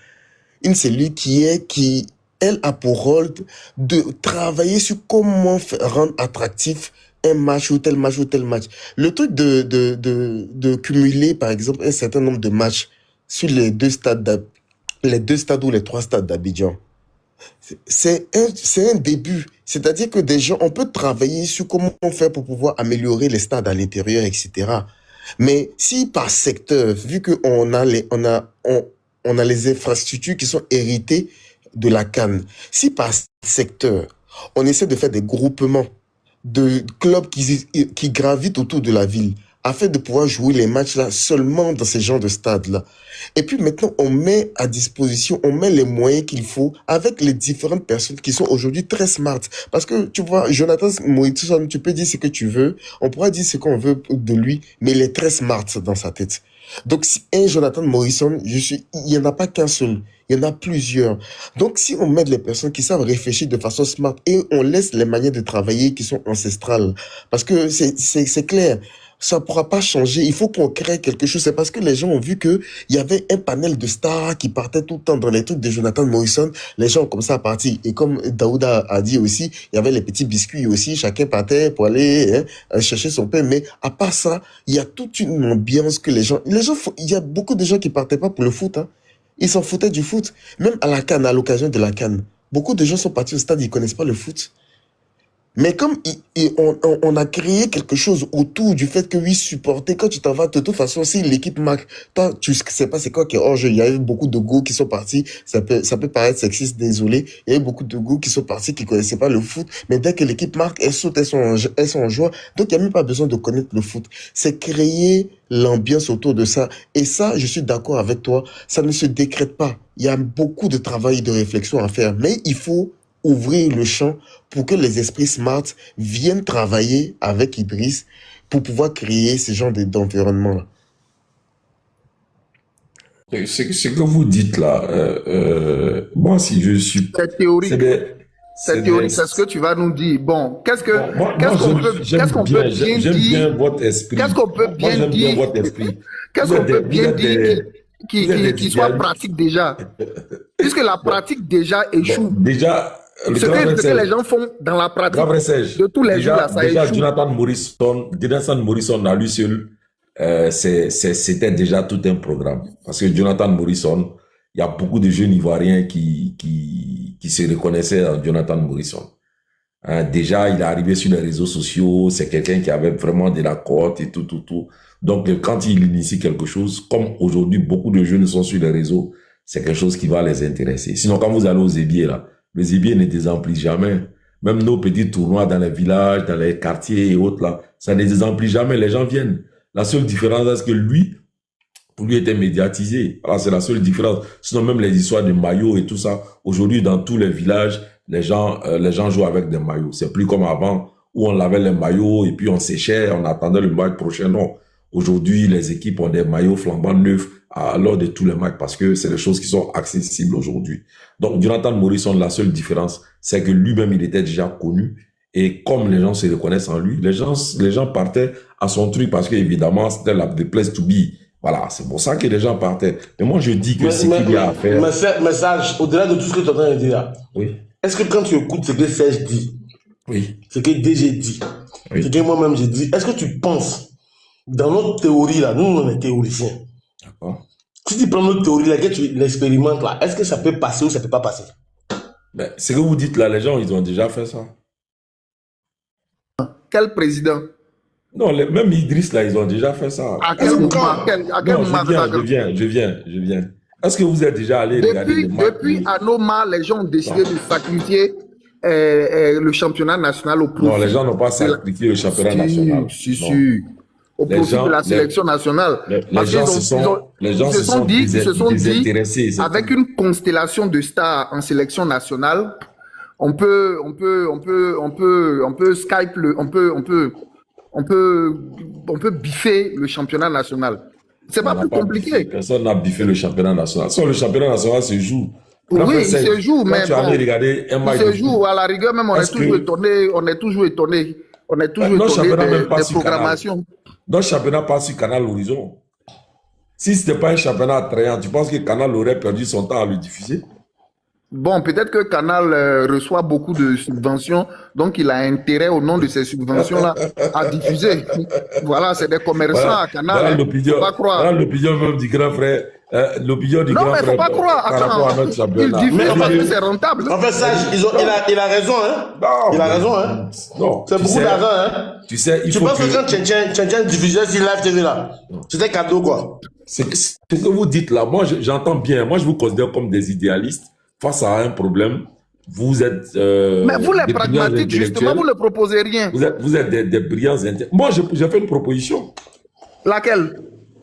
S1: qui elle a pour rôle de travailler sur comment rendre attractif un match ou tel match ou tel match. Le truc de cumuler, par exemple, un certain nombre de matchs sur les deux stades ou les 3 stades d'Abidjan, c'est un début. C'est-à-dire que on peut travailler sur comment faire pour pouvoir améliorer les stades à l'intérieur, etc. Mais si par secteur, vu qu'on a les infrastructures qui sont héritées de la CAN, si par secteur, on essaie de faire des groupements de clubs qui gravitent autour de la ville, afin de pouvoir jouer les matchs là seulement dans ces genres de stades-là. Et puis maintenant, on met à disposition, on met les moyens qu'il faut avec les différentes personnes qui sont aujourd'hui très smart. Parce que, tu vois, Jonathan Morrison, tu peux dire ce que tu veux, on pourra dire ce qu'on veut de lui, mais il est très smart dans sa tête. Donc, si un Jonathan Morrison, il n'y en a pas qu'un seul. Il y en a plusieurs. Donc, si on met les personnes qui savent réfléchir de façon smart et on laisse les manières de travailler qui sont ancestrales, parce que c'est clair, ça ne pourra pas changer. Il faut qu'on crée quelque chose. C'est parce que les gens ont vu qu'il y avait un panel de stars qui partaient tout le temps dans les trucs de Jonathan Morrison. Les gens ont comme ça parti. Et comme Daouda a dit aussi, il y avait les petits biscuits aussi. Chacun partait pour aller chercher son pain. Mais à part ça, il y a toute une ambiance que les gens, il y a beaucoup de gens qui partaient pas pour le foot. Hein. Ils s'en foutaient du foot. Même à la CAN, à l'occasion de la CAN, beaucoup de gens sont partis au stade, ils connaissent pas le foot. Mais comme on a créé quelque chose autour du fait que oui, supporter, quand tu t'en vas, de toute façon, si l'équipe marque, toi, tu sais pas c'est quoi qui est hors jeu. Il y a eu beaucoup de goûts qui sont partis, ça peut paraître sexiste, désolé. Il y a eu beaucoup de goûts qui sont partis qui connaissaient pas le foot, mais dès que l'équipe marque, elles sautent, elles sont en joie. Donc, il n'y a même pas besoin de connaître le foot. C'est créer l'ambiance autour de ça. Et ça, je suis d'accord avec toi, ça ne se décrète pas. Il y a beaucoup de travail et de réflexion à faire, mais il faut ouvrir le champ pour que les esprits smart viennent travailler avec Idriss pour pouvoir créer ce genre d'environnement-là.
S4: Ce que vous dites là, moi si je suis...
S3: C'est théorique. C'est théorique, c'est ce que tu vas nous dire. Bon, qu'est-ce qu'on peut bien dire?
S4: J'aime bien votre esprit.
S3: Qu'est-ce qu'on peut bien dire? Qu'est-ce qu'on peut bien dire qui soit pratique déjà? Puisque la pratique déjà échoue.
S4: Bon, déjà,
S3: ce que les gens font dans la pratique de tous les jours, là, ça échoue.
S4: Jonathan Morrison à lui seul, c'était déjà tout un programme. Parce que Jonathan Morrison, il y a beaucoup de jeunes Ivoiriens qui se reconnaissaient en Jonathan Morrison. Hein, déjà, il est arrivé sur les réseaux sociaux, c'est quelqu'un qui avait vraiment de la cote et tout. Donc, quand il initie quelque chose, comme aujourd'hui, beaucoup de jeunes sont sur les réseaux, c'est quelque chose qui va les intéresser. Sinon, quand vous allez aux Zébiers, là, les Zébiers ne désemplit jamais. Même nos petits tournois dans les villages, dans les quartiers et autres, là, ça ne désemplit jamais. Les gens viennent. La seule différence, c'est que lui, pour lui, était médiatisé. Alors, c'est la seule différence. Sinon, même les histoires de maillots et tout ça, aujourd'hui, dans tous les villages, les gens jouent avec des maillots. C'est plus comme avant, où on lavait les maillots et puis on séchait, on attendait le match prochain. Non. Aujourd'hui, les équipes ont des maillots flambants neufs lors de tous les matchs parce que c'est des choses qui sont accessibles aujourd'hui. Donc, Jonathan Morrison, la seule différence, c'est que lui-même, il était déjà connu. Et comme les gens se reconnaissent en lui, les gens partaient à son truc parce que évidemment, c'était the place to be. Voilà, c'est pour ça que les gens partaient. Mais moi, je dis que ce qu'il y a à faire...
S2: Mais Serge, au-delà de tout ce que tu es en train de dire,
S4: oui.
S2: Est-ce que quand tu écoutes ce que Serge dit,
S4: oui.
S2: ce que DG dit, C'est que moi-même, j'ai dit, est-ce que tu penses, dans notre théorie, là, nous, on est théoriciens.
S4: D'accord.
S2: Si tu prends notre théorie, là, que tu l'expérimentes, là, est-ce que ça peut passer ou ça peut pas passer?
S4: Ben, ce que vous dites là, les gens, ils ont déjà fait ça.
S3: Quel président?
S4: Non, même Idriss, là, ils ont déjà fait ça.
S3: À quel moment? À quel
S4: Non,
S3: moment
S4: je viens. Est-ce que vous êtes déjà allé regarder les matchs?
S3: Depuis Anoma, les gens ont décidé de sacrifier le championnat national au profit.
S4: Non, les gens n'ont pas sacrifié le championnat national.
S3: Si. Au profit de la sélection nationale.
S4: Les gens se sont désintéressés.
S3: Avec une constellation de stars en sélection nationale, on peut Skype, on peut biffer le championnat national. C'est pas plus compliqué.
S4: Personne n'a biffé le championnat national. Soit le championnat national se joue.
S3: Oui, il se joue, mais
S4: tu allais regarder un match.
S3: Il se joue, à la rigueur, même on est toujours étonné. On est toujours étonné des programmations.
S4: Notre championnat passe sur Canal Horizon. Si ce n'était pas un championnat attrayant, tu penses que Canal aurait perdu son temps à le diffuser?
S3: Bon, peut-être que Canal reçoit beaucoup de subventions, donc il a intérêt au nom de ces subventions-là à diffuser. Voilà, c'est des commerçants à Canal.
S4: Voilà l'opinion. Voilà l'opinion même du grand frère. L'opinion du grand frère.
S3: Non, mais il ne faut pas croire. Attends, il diffuse parce que c'est rentable.
S2: En fait, Sage, il a raison, hein?
S4: Non,
S2: il a raison, hein?
S4: Non.
S2: C'est beaucoup d'argent, hein?
S4: Tu sais,
S2: tu penses que quand Tchétchène diffusait sur Live TV là, c'était cadeau, quoi?
S4: Ce que vous dites là, moi j'entends bien. Moi je vous considère comme des idéalistes. Face à un problème, vous êtes...
S3: mais vous les pragmatiques, justement, vous ne proposez rien.
S4: Vous êtes des brillants intellectuels. Moi, j'ai fait une proposition.
S3: Laquelle?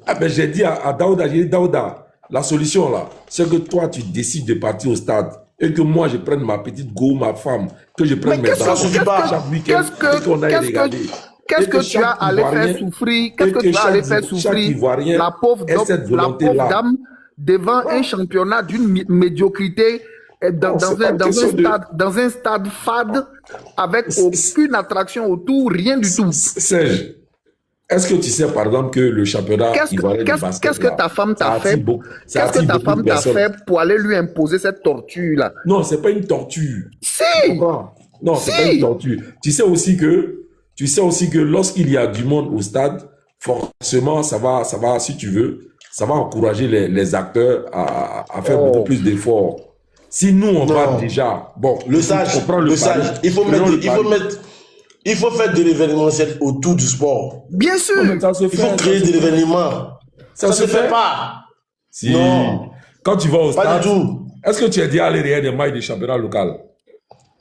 S4: Ah ben, j'ai dit à Daouda, la solution là, c'est que toi, tu décides de partir au stade et que moi, je prenne ma petite go, ma femme, que je prenne mes enfants chaque week-end et qu'on aille regarder.
S3: Qu'est-ce que tu as allé faire souffrir? Qu'est-ce que tu as allé faire souffrir la pauvre dame devant un championnat d'une médiocrité dans un stade fade avec aucune attraction autour, rien du tout.
S4: Serge, est-ce que tu sais par exemple que le championnat ivoirien de basket,
S3: qu'est-ce que ta femme t'a fait? Qu'est-ce que ta femme t'a fait pour aller lui imposer cette torture-là?
S4: Non, c'est pas une torture.
S3: Si!
S4: Non, c'est pas une torture. Tu sais aussi que lorsqu'il y a du monde au stade, forcément, ça va, si tu veux, ça va encourager les acteurs à faire beaucoup plus d'efforts. Si nous, on va déjà... Bon,
S2: le sage, il faut faire de l'événementiel autour du sport.
S3: Bien sûr.
S2: Il faut créer de l'événement. Ça se fait pas.
S4: Si.
S2: Non.
S4: Quand tu vas au stade...
S2: Pas du tout.
S4: Est-ce que tu es déjà allé regarder des matchs de championnat local?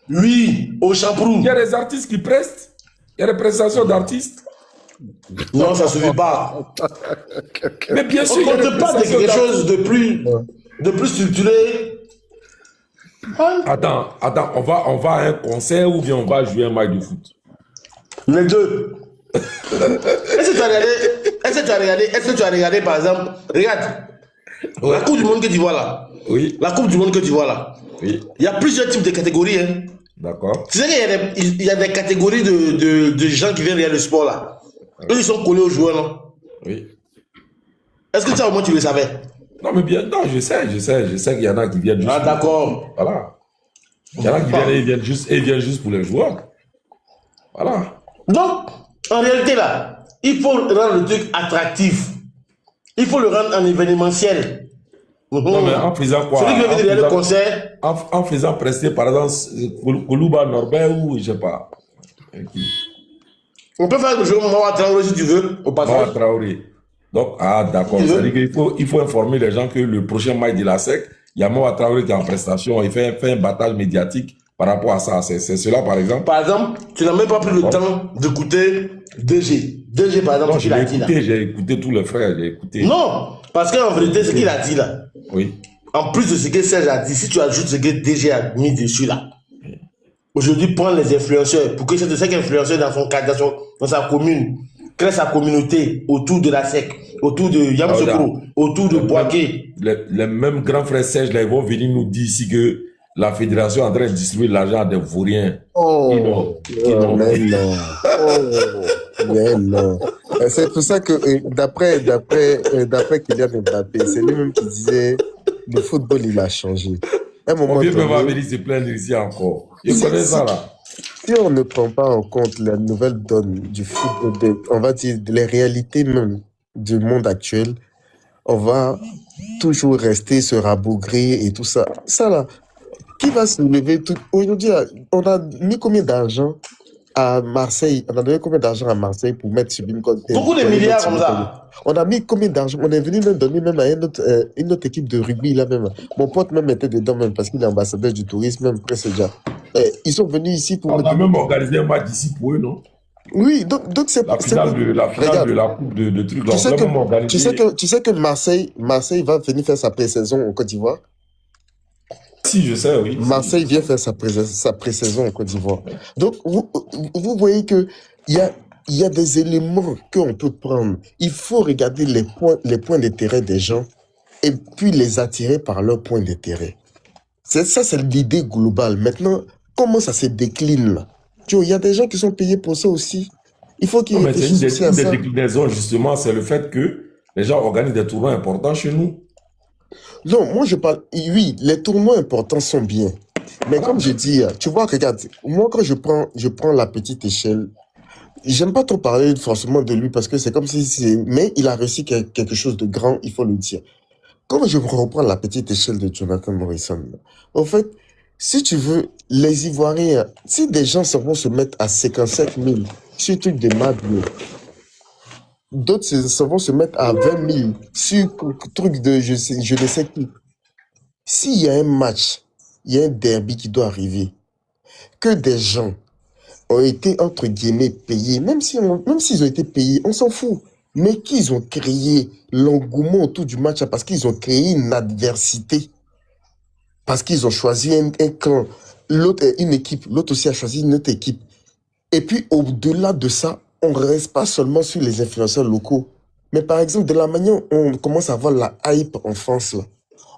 S2: Oui, au Champrou.
S4: Il y a des artistes qui prestent. Il y a des prestations d'artistes.
S2: Non, ça ne suffit pas.
S4: Mais bien sûr,
S2: on ne compte pas de quelque chose de plus structuré.
S4: Attends, on va à un concert ou bien on va jouer un match de foot?
S2: Les deux. Est-ce que tu as regardé, par exemple, regarde, la Coupe du Monde que tu vois là.
S4: Oui.
S2: La Coupe du Monde que tu vois là.
S4: Oui.
S2: Il y a plusieurs types de catégories. Hein.
S4: D'accord.
S2: Tu sais qu'il y a des catégories de gens qui viennent regarder le sport là. Eux, ils sont collés aux joueurs, non?
S4: Oui.
S2: Est-ce que ça, au moins, tu le savais?
S4: Non, mais bien, non, je sais qu'il y en a qui viennent juste...
S2: Ah, d'accord.
S4: Voilà. Il y en a qui viennent et ils viennent juste pour les joueurs. Voilà.
S2: Donc, en réalité, là, il faut rendre le truc attractif. Il faut le rendre en événementiel.
S4: Non, mais en faisant quoi?
S2: Celui qui veut regarder le concert.
S4: En faisant prester, par exemple, Koulouba Norbert ou je sais pas.
S2: On peut faire le jeu Mawa Traoré si tu veux, au passage.
S4: Mawa Traoré. Donc, d'accord. C'est-à-dire qu'il faut informer les gens que le prochain match de la SEC, il y a Mawa Traoré qui est en prestation, il fait un battage médiatique par rapport à ça. C'est cela, par exemple.
S2: Par exemple, tu n'as même pas pris le temps d'écouter DG. DG, par exemple,
S4: non,
S2: ce qu'il a dit là.
S4: J'ai écouté tous les frères, j'ai écouté.
S2: Non, parce qu'en vérité, ce qu'il a dit là,
S4: oui.
S2: En plus de ce que Serge a dit, si tu ajoutes ce que DG a mis dessus là, aujourd'hui, prends les influenceurs pour que chaque influenceur dans son cadre, dans sa commune, crée sa communauté autour de la SEC, autour de Yamoussoukro, autour de Boaké.
S4: Les mêmes grands frères Serge, là, ils vont venir nous dire ici que la fédération est en train de distribuer l'argent à des vauriens.
S1: Mais non. C'est pour ça que, d'après Kylian Mbappé, c'est lui-même qui disait le football, il a changé.
S4: On vient même à venir se plaindre ici encore. Il connaît ça là.
S1: Si on ne prend pas en compte la nouvelle donne du foot, on va dire les réalités même du monde actuel, on va toujours rester se rabougrer et tout ça. Ça là, qui va se lever tout... Aujourd'hui, on a mis combien d'argent à Marseille? On a donné combien d'argent à Marseille pour mettre Subin Conte?
S2: Beaucoup de milliards comme ça.
S1: On a mis combien d'argent? On est venu même donner même à une autre équipe de rugby là même. Mon pote même était dedans même parce qu'il est ambassadeur du tourisme même presque déjà. Ils sont venus ici pour...
S4: On a même organisé un match ici pour eux, non?
S1: Oui, donc c'est...
S4: La finale de la coupe de trucs là.
S1: Tu sais que Marseille va venir faire sa pré-saison en Côte d'Ivoire?
S4: Si, je sais, oui.
S1: Marseille vient faire sa pré-saison en Côte d'Ivoire. Donc, vous voyez que il y a des éléments qu'on peut prendre. Il faut regarder les points d'intérêt des gens et puis les attirer par leurs points d'intérêt. Ça, c'est l'idée globale. Maintenant, comment ça se décline là? Il y a des gens qui sont payés pour ça aussi. Il faut qu'ils réfléchissent aussi à ça.
S4: Une des déclinaisons, justement, c'est le fait que les gens organisent des tournois importants chez nous.
S1: Non, moi je parle... Oui, les tournois importants sont bien. Mais comme je dis, tu vois, regarde, moi quand je prends la petite échelle, j'aime pas trop parler forcément de lui parce que c'est comme si c'est... Mais il a réussi quelque chose de grand, il faut le dire. Quand je reprends la petite échelle de Jonathan Morrison, en fait, si tu veux, les Ivoiriens, si des gens vont se mettre à 55 000 sur le truc de Mabio, d'autres vont se mettre à 20 000 sur le truc de je ne sais qui. S'il y a un match, il y a un derby qui doit arriver, que des gens ont été, entre guillemets, payés, même s'ils ont été payés, on s'en fout, mais qu'ils ont créé l'engouement autour du match parce qu'ils ont créé une adversité, parce qu'ils ont choisi un clan, l'autre une équipe, l'autre aussi a choisi une autre équipe. Et puis, au-delà de ça, on ne reste pas seulement sur les influenceurs locaux, mais par exemple, de la manière où on commence à avoir la hype en France, là,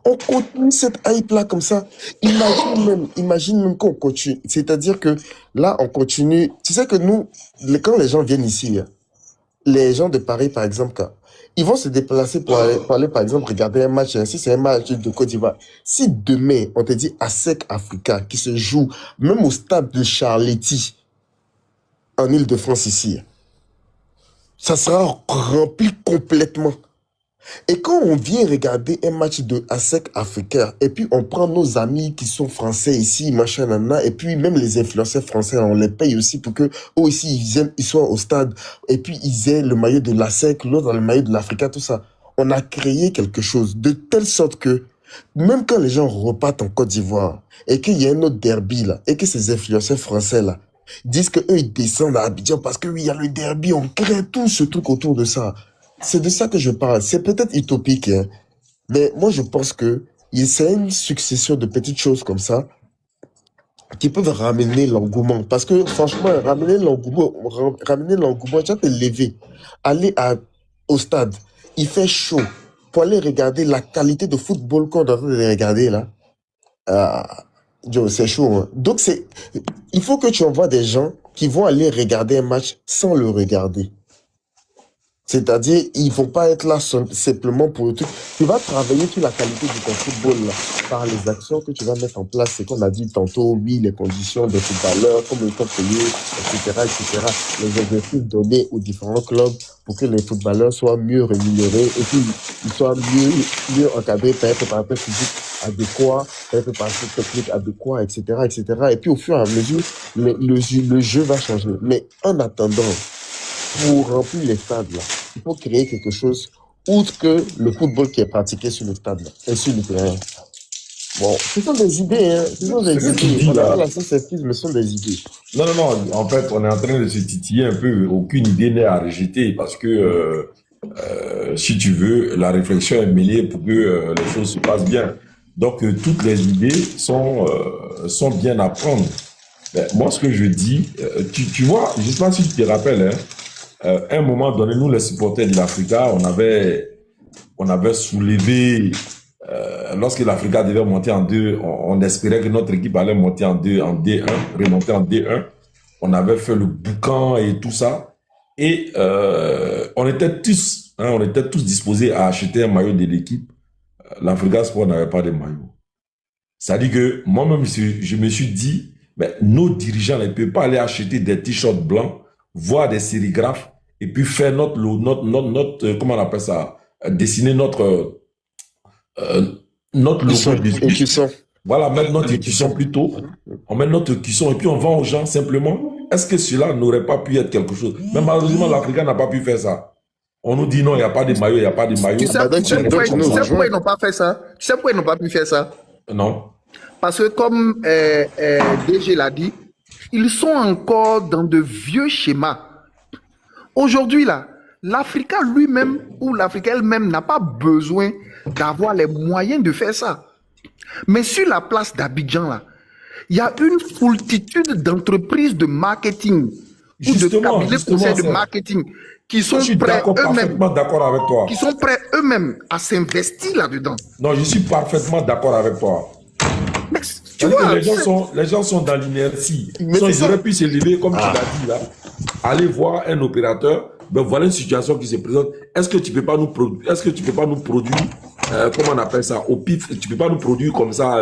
S1: on continue cette hype-là comme ça. Imagine même qu'on continue. C'est-à-dire que là, on continue. Tu sais que nous, quand les gens viennent ici, les gens de Paris, par exemple, ils vont se déplacer pour aller, par exemple, regarder un match. Si c'est un match de Côte d'Ivoire, si demain, on te dit ASEC Africa, qui se joue même au stade de Charletti, en Île-de-France ici, ça sera rempli complètement. Et quand on vient regarder un match de ASEC africain, et puis on prend nos amis qui sont français ici, machin, nana, et puis même les influenceurs français, on les paye aussi pour que eux aussi ils soient au stade, et puis ils aient le maillot de l'ASEC, l'autre le maillot de l'Africa, tout ça. On a créé quelque chose de telle sorte que même quand les gens repartent en Côte d'Ivoire, et qu'il y a un autre derby là, et que ces influenceurs français là disent que eux ils descendent à Abidjan parce que oui, il y a le derby, on crée tout ce truc autour de ça. C'est de ça que je parle. C'est peut-être utopique, hein, mais moi je pense que c'est une succession de petites choses comme ça qui peuvent ramener l'engouement. Parce que franchement, ramener l'engouement, tu vas te lever, aller au stade, il fait chaud, pour aller regarder la qualité de football qu'on est en train de regarder là. C'est chaud. Hein. Donc il faut que tu envoies des gens qui vont aller regarder un match sans le regarder. C'est-à-dire, ils vont pas être là simplement pour le truc. Tu vas travailler sur la qualité de ton football là, par les actions que tu vas mettre en place. C'est qu'on a dit tantôt, oui, les conditions des footballeurs, comme le temps payé, etc. Les objectifs donnés aux différents clubs pour que les footballeurs soient mieux rémunérés et puis ils soient mieux encadrés par un préparateur physique adéquat, par un préparateur technique adéquat, etc. Et puis au fur et à mesure, le jeu va changer. Mais en attendant, pour remplir les stades là, il faut créer quelque chose outre que le football qui est pratiqué sur le stade là, et sur le terrain. Bon, ce sont des idées, hein. Ce sont des idées. On a la sensation, mais ce sont des idées.
S4: Non. En fait, on est en train de se titiller un peu. Aucune idée n'est à rejeter parce que, si tu veux, la réflexion est mêlée pour que les choses se passent bien. Donc, toutes les idées sont bien à prendre. Ben, moi, ce que je dis, tu vois, je ne sais pas si tu te rappelles, hein, à un moment donné, nous, les supporters de l'Africa, on avait soulevé, lorsque l'Africa devait monter en 2, on espérait que notre équipe allait monter en D1, remonter en D1. On avait fait le boucan et tout ça. Et on était tous disposés à acheter un maillot de l'équipe. L'Africa Sport n'avait pas de maillot. Ça dit que moi-même, je me suis dit, Mais nos dirigeants, ils ne peuvent pas aller acheter des t-shirts blancs, voir des sérigraphes, et puis faire comment on appelle ça, dessiner notre logo dessus. Voilà, mettre notre écusson plutôt. On met notre écusson et puis on vend aux gens simplement. Est-ce que cela n'aurait pas pu être quelque chose? Mais malheureusement, l'Africain n'a pas pu faire ça. On nous dit non, il n'y a pas de maillot, il n'y a pas de maillot.
S3: Tu sais pourquoi ils n'ont pas fait ça? Tu sais pourquoi ils n'ont pas pu faire ça?
S4: Non.
S3: Parce que comme DG l'a dit, ils sont encore dans de vieux schémas. Aujourd'hui, là, l'Africain lui-même ou l'Africaine elle-même n'a pas besoin d'avoir les moyens de faire ça. Mais sur la place d'Abidjan, là, il y a une foultitude d'entreprises de marketing ou de cabinets conseils de marketing qui sont prêts eux-mêmes,
S4: d'accord avec toi.
S3: Qui sont prêts eux-mêmes à s'investir là-dedans.
S4: Non, je suis parfaitement d'accord avec toi. Tu vois, les gens sont dans l'inertie. Ils auraient pu s'élever, comme tu l'as dit là, aller voir un opérateur. Ben voilà une situation qui se présente. Est-ce que tu peux pas nous produire, comment on appelle ça, au pif, tu peux pas nous produire comme ça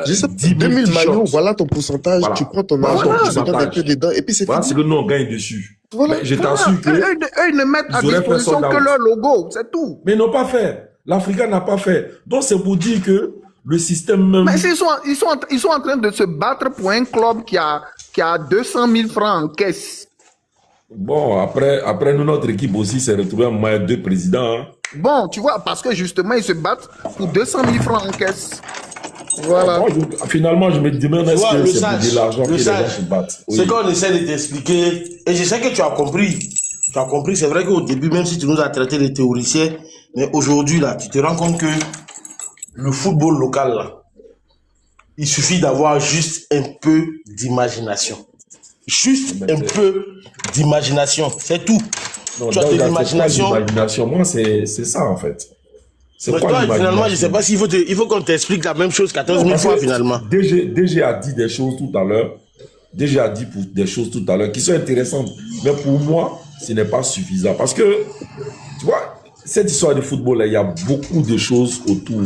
S1: 10 000 maillots, voilà ton pourcentage, voilà. Tu prends ton argent, tu mets un peu dedans, et puis c'est
S4: voilà,
S1: fini.
S4: C'est que nous on gagne dessus. Voilà. Mais je t'assure que
S3: eux, ils ne mettent à disposition que leur logo, c'est tout.
S4: Mais ils n'ont pas fait. L'Africain n'a pas fait. Donc c'est pour dire que le système même...
S3: Mais ils sont en train de se battre pour un club qui a 200 000 francs en caisse.
S4: Bon, après nous, notre équipe aussi s'est retrouvée en moyen 2 présidents. Hein.
S3: Bon, tu vois, parce que justement, ils se battent pour 200 000 francs en caisse. Voilà.
S4: Moi, finalement, je me demande est-ce que c'est de l'argent que les gens se battent.
S2: Oui. C'est qu'on essaie de t'expliquer, et je sais que tu as compris. Tu as compris, c'est vrai qu'au début, même si tu nous as traité de théoriciens, mais aujourd'hui, là, tu te rends compte que le football local, là, il suffit d'avoir juste un peu d'imagination. Juste un peu d'imagination, c'est tout.
S4: Non, tu as de l'imagination. Moi, c'est ça en fait.
S2: C'est quoi toi, finalement, je ne sais pas s'il faut qu'on t'explique la même chose 14 000 fois finalement.
S4: DG a dit des choses tout à l'heure. DG a dit des choses tout à l'heure qui sont intéressantes. Mais pour moi, ce n'est pas suffisant. Parce que, tu vois, cette histoire de football, là, il y a beaucoup de choses autour.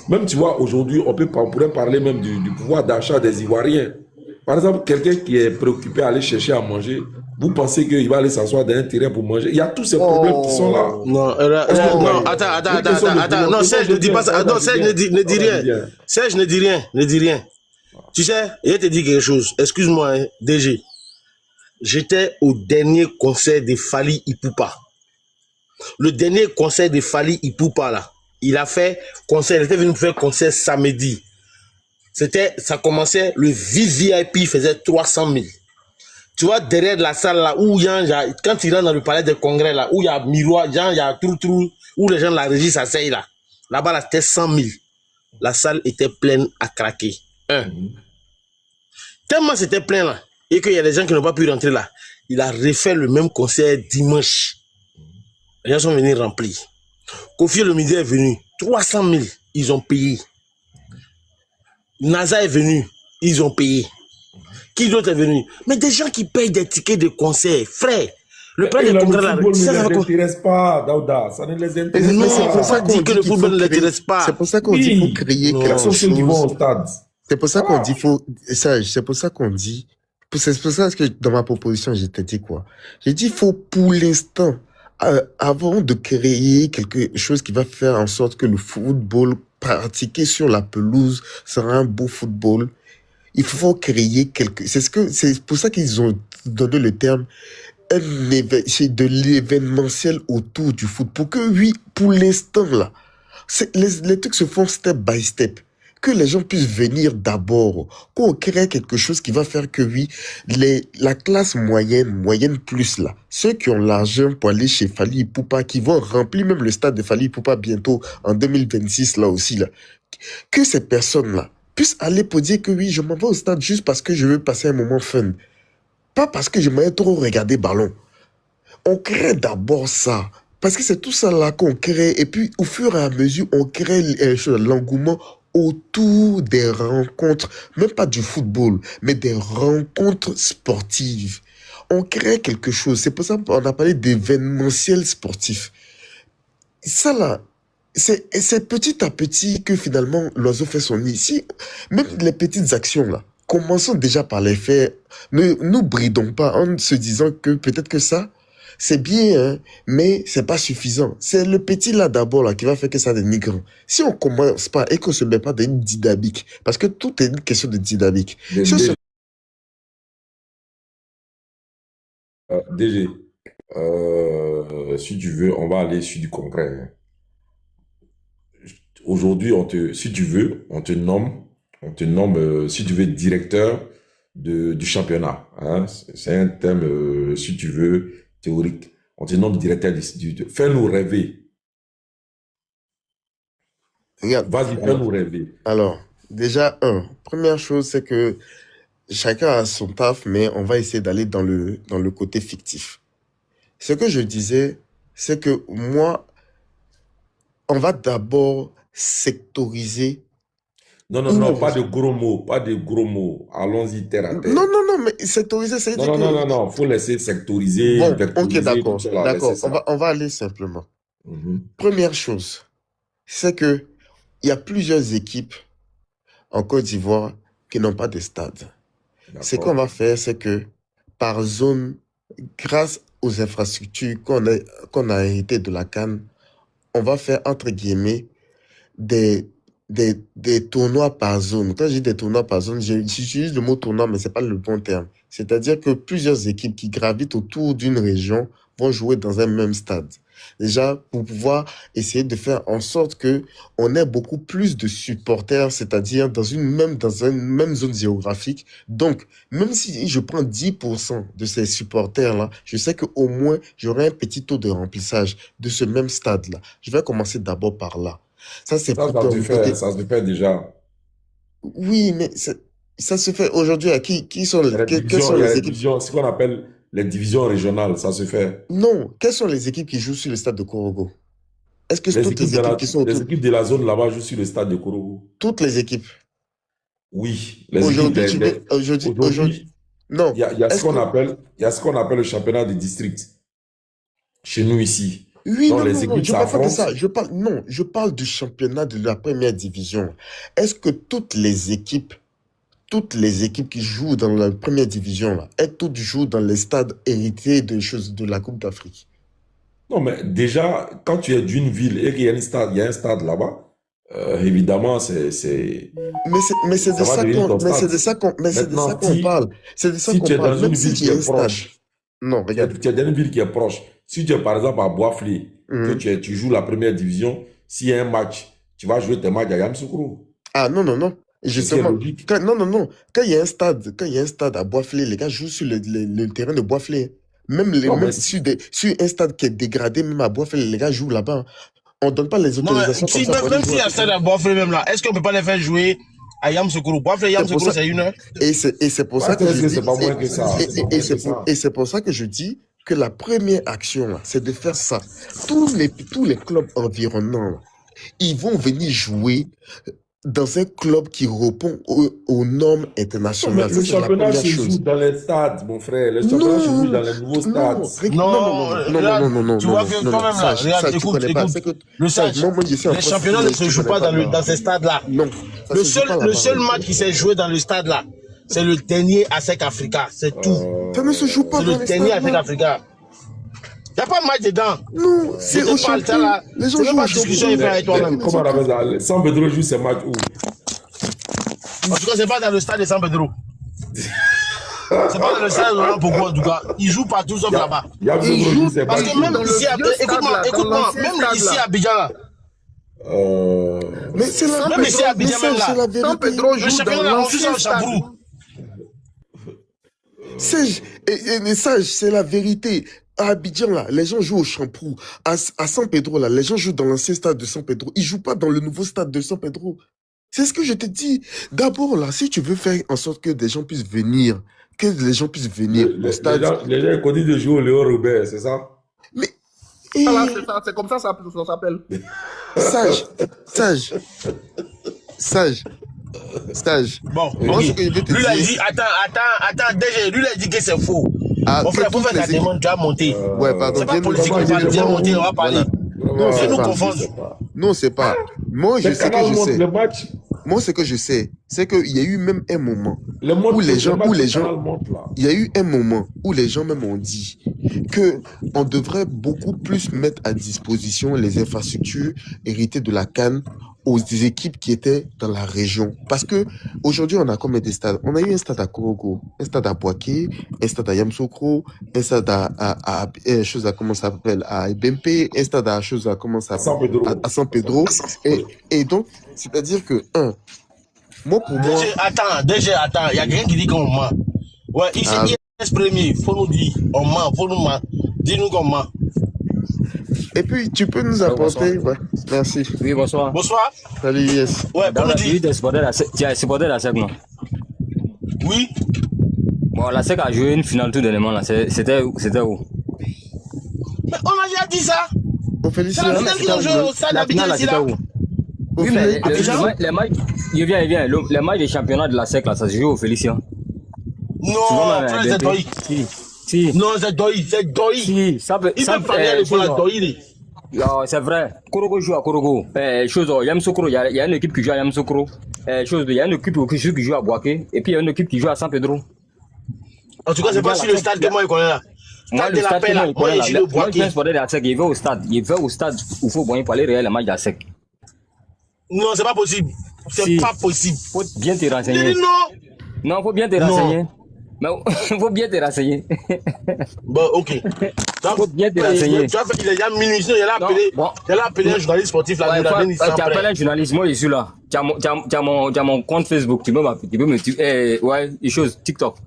S4: Même, tu vois, aujourd'hui, on pourrait parler même du pouvoir d'achat des Ivoiriens. Par exemple, quelqu'un qui est préoccupé à aller chercher à manger, vous pensez qu'il va aller s'asseoir dans un terrain pour manger? Il y a tous ces problèmes qui sont là.
S2: Non, attends, non, Serge ne dit pas ça. Non, Serge ne dit rien. Serge ne dit rien. Tu sais, je te dis quelque chose. Excuse-moi, hein, DG. J'étais au dernier concert de Fally Ipupa. Le dernier concert de Fally Ipupa, là. Il a fait concert, il était venu faire concert samedi. Ça commençait, le VIP faisait 300 000. Tu vois, derrière la salle là, où il y a, quand il rentre dans le palais des congrès là, où il y a miroir, il y a trou, où les gens de la régie s'asseyent là. Là-bas, là, c'était 100 000. La salle était pleine à craquer. Tellement c'était plein là, et qu'il y a des gens qui n'ont pas pu rentrer là. Il a refait le même concert dimanche. Les gens sont venus remplir. Kofi Olomide est venu. 300 000, ils ont payé. NASA est venu, ils ont payé. Qui d'autre est venu? Mais des gens qui payent des tickets de concert, frère. Le prix des congrès là,
S4: ça ne les intéresse pas, Daouda. Ça ne les intéresse pas.
S2: Non, c'est pour ça qu'on dit que le football ne l'intéresse pas.
S1: C'est pour ça qu'on dit qu'il faut créer quelque chose.
S4: Qui vont au stade.
S1: C'est pour ça qu'on dit c'est pour ça qu'on dit. C'est pour ça que dans ma proposition, j'ai dit quoi? J'ai dit, il faut pour l'instant, avant de créer quelque chose qui va faire en sorte que le football pratiqué sur la pelouse sera un beau football, il faut créer c'est pour ça qu'ils ont donné le terme de l'événementiel autour du foot. Pour que, oui, pour l'instant, là, les trucs se font step by step. Que les gens puissent venir d'abord, qu'on crée quelque chose qui va faire que, oui, la classe moyenne plus, là, ceux qui ont l'argent pour aller chez Fally Ipupa, qui vont remplir même le stade de Fally Ipupa bientôt, en 2026, là aussi, là, que ces personnes-là puissent aller pour dire que, oui, je m'en vais au stade juste parce que je veux passer un moment fun. Pas parce que je m'en vais trop regarder ballon. On crée d'abord ça. Parce que c'est tout ça là qu'on crée. Et puis, au fur et à mesure, on crée l'engouement autour des rencontres, même pas du football, mais des rencontres sportives. On crée quelque chose. C'est pour ça qu'on a parlé d'événementiel sportif. Ça là, c'est petit à petit que finalement l'oiseau fait son nid. Si, même les petites actions là, Commençons déjà par les faits. Ne nous bridons pas en se disant que peut-être que ça, c'est bien, hein, mais c'est pas suffisant. C'est le petit là d'abord là qui va faire que ça devienne grand. Si on commence pas et qu'on se met pas dans une dynamique, parce que tout est une question de dynamique. Si on se-
S4: DG, si tu veux, on va aller sur du concret. Hein. Aujourd'hui, si tu veux, on te nomme, si tu veux, directeur du championnat. Hein. C'est un thème, si tu veux, théorique. On te nomme directeur fais-nous rêver.
S1: Regarde.
S4: Vas-y, fais-nous rêver.
S1: Alors, déjà, première chose, c'est que chacun a son taf, mais on va essayer d'aller dans le côté fictif. Ce que je disais, c'est que moi, on va d'abord sectoriser.
S4: Non, pas de gros mots, Allons-y terre à terre.
S1: Non, mais sectoriser, c'est dire que...
S4: Non, faut laisser sectoriser,
S1: bon,
S4: vectoriser,
S1: ok, d'accord,
S4: tout ça,
S1: d'accord, on va aller simplement.
S4: Mhm.
S1: Première chose, c'est que il y a plusieurs équipes en Côte d'Ivoire qui n'ont pas de stade. Ce qu'on va faire, c'est que par zone, grâce aux infrastructures qu'on a héritées de la CAN, on va faire, entre guillemets, des tournois par zone. Quand je dis des tournois par zone, j'utilise le mot tournoi, mais c'est pas le bon terme. C'est-à-dire que plusieurs équipes qui gravitent autour d'une région vont jouer dans un même stade. Déjà, pour pouvoir essayer de faire en sorte que on ait beaucoup plus de supporters, c'est-à-dire dans une même zone géographique. Donc, même si je prends 10% de ces supporters-là, je sais qu'au moins, j'aurai un petit taux de remplissage de ce même stade-là. Je vais commencer d'abord par là. Ça se
S4: fait déjà.
S1: Oui, mais ça se fait aujourd'hui. Quelles sont les équipes?
S4: Ce qu'on appelle les divisions régionales, ça se fait.
S1: Non, quelles sont les équipes qui jouent sur le stade de Korogo? Est-ce que toutes les équipes qui sont autour?
S4: Les équipes de la zone là-bas jouent sur le stade de Korogo.
S1: Toutes les équipes?
S4: Oui.
S1: Aujourd'hui, non.
S4: Il y a ce qu'on appelle le championnat de district. Chez nous ici.
S1: Oui, non, je parle pas de ça. Je parle du championnat de la première division. Est-ce que toutes les équipes qui jouent dans la première division, là, elles toutes jouent dans les stades hérités de la Coupe d'Afrique?
S4: Non, mais déjà, quand tu es d'une ville et qu'il y a un stade là-bas, évidemment, c'est...
S1: Mais c'est de ça qu'on parle. C'est de ça qu'on parle. Même si tu es proche. Non, regarde.
S4: Tu es dans une ville qui est proche. Si tu es par exemple à Boisflé, que tu joues la première division, s'il y a un match, tu vas jouer tes matchs à Yamoussoukro.
S1: Ah non. Justement, quand il y a un stade à Boisflé, les gars jouent sur le terrain de Boisflé. Même sur un stade qui est dégradé, même à Boisflé, les gars jouent là-bas. On donne pas les autorisations comme ça.
S2: Même s'il y a un stade à Boisflé même là, est-ce qu'on peut pas les faire jouer à Yamoussoukro? Boisflé, Yamoussoukro, c'est 1 heure.
S1: Et c'est pour ça que je dis...
S4: C'est pas moins que ça.
S1: Et c'est pour ça que je dis que la première action, là, c'est de faire ça. Tous les clubs environnants, là, ils vont venir jouer dans un club qui répond aux normes internationales.
S4: Le championnat se joue dans les stades, mon frère. Le championnat se joue dans les nouveaux stades.
S1: Non.
S2: Tu vois que quand même là, regarde, écoute. Le championnat ne se joue pas dans ces stades-là.
S1: Non.
S2: Le seul match qui s'est joué dans le stade-là, c'est le dernier ASEC Africa. C'est tout.
S1: Ça ne se joue pas dans
S2: le dernier ASEC Africa. Il n'y a pas de match dedans.
S1: Non, c'est au championnat. Les gens jouent
S2: pas discussion avec toi-même.
S4: Comment on appelle ça? San Pedro joue ses matchs où?
S2: En tout cas, c'est pas dans le stade de San Pedro. C'est pas dans le stade de Lampoko, en tout cas. Ils jouent partout sauf là-bas.
S4: Parce
S2: que même ici, écoute-moi, même ici à Abidjan là.
S1: Mais c'est la
S2: même ici à Abidjan même là.
S1: San Pedro joue dans l'ancien stade. Sage, c'est la vérité. À Abidjan, là, les gens jouent au Champrou. À San Pedro, là, les gens jouent dans l'ancien stade de San Pedro. Ils jouent pas dans le nouveau stade de San Pedro. C'est ce que je te dis. D'abord, là, si tu veux faire en sorte que des gens puissent venir, au stade.
S4: Les gens continuent de jouer au Léon Robert, c'est ça?
S1: Mais.
S3: Voilà, c'est comme ça ça s'appelle.
S1: Sage.
S2: Bon, okay. Lui, là, il dit, attends, déjà, lui, là, il dit que c'est faux. Mon frère, il faut faire ta demande, tu vas monter.
S1: Ouais, pardon.
S2: C'est pas politique, on va bien monter, on va parler.
S1: Non, c'est pas. Non, c'est pas. Moi, je sais que je sais.
S4: Le match,
S1: moi, ce que je sais, c'est qu'il y a eu même un moment
S4: Les montres,
S1: où les gens,
S4: montent là.
S1: il y a eu un moment où les gens même ont dit que on devrait beaucoup plus mettre à disposition les infrastructures héritées de la CAN aux équipes qui étaient dans la région. Parce que aujourd'hui, on a combien de stades? On a eu un stade à Korogo, un stade à Boaké, un stade à Yamoussoukro, un stade chose à comment ça s'appelle, à Ebempe, un stade à chose à comment ça
S4: San Pedro.
S1: à San Pedro. Et donc, c'est-à-dire que, moi, pour moi...
S2: Attends, il y a quelqu'un qui dit qu'on ment. Ouais, ici, IS premier, faut nous dire, on ment, faut nous mentir. Dis-nous qu'on ment.
S1: Et puis, tu peux nous apporter... Ouais, merci.
S5: Oui, bonsoir.
S2: Bonsoir.
S1: Salut, yes.
S2: Ouais, pour nous dire.
S5: Tu es supporter de la SEC, non?
S2: Oui.
S5: Bon, la SEC a joué une finale tout dernièrement, là. C'était où?
S2: Mais on a déjà dit ça.
S1: On félicite.
S2: C'est la finale qu'ils ont joué au stade d'Abidjan ici, là.
S5: Oui, mais les matchs, il vient. Les matchs des championnats de la SEC, là, ça se joue au Félicien.
S2: Non, c'est Doï.
S5: Si.
S2: Non, c'est Doï.
S5: Si, ça peut.
S2: Il peut parler pour la Doï.
S5: C'est vrai. Korogo joue à Korogo. Yamoussoukro, il y a une équipe qui joue à Yamoussoukro. Il y a une équipe qui joue à Boaké. Et puis il y a une équipe qui joue à San Pedro.
S2: En tout cas, c'est pas sur le stade que moi je connais là.
S5: Moi, le stade que moi je suis au Boaké. Moi, je suis un supporter de la SEC. Il va au stade où il faut pour aller regarder les matchs de la SEC.
S2: Non, c'est pas possible. C'est pas possible.
S5: Faut bien te renseigner. Non, faut bien te renseigner. Mais faut bien te renseigner.
S2: Bon, ok.
S5: Faut bien te renseigner.
S2: Tu as fait, il a déjà minutieux, il a appelé un journaliste sportif là.
S5: Tu appelles un journaliste, moi je suis là. Tu as mon compte Facebook, tu peux me ouais, des choses, TikTok.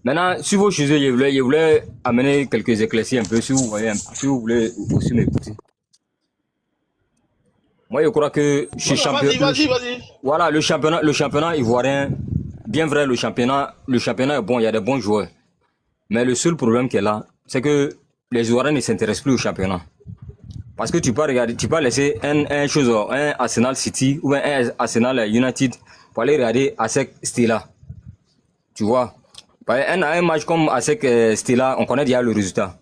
S5: Maintenant, si vous chez eux, je voulais amener quelques éclaircies un peu, si vous voulez aussi m'écouter. Moi, je crois que je suis champion.
S2: Vas-y.
S5: Voilà, le championnat ivoirien, bien vrai, le championnat est bon, il y a des bons joueurs. Mais le seul problème qui est là, c'est que les Ivoiriens ne s'intéressent plus au championnat. Parce que tu peux laisser un Arsenal City ou un Arsenal United pour aller regarder ASEC Stella. Tu vois? Un match comme ASEC Stella, on connaît déjà le résultat.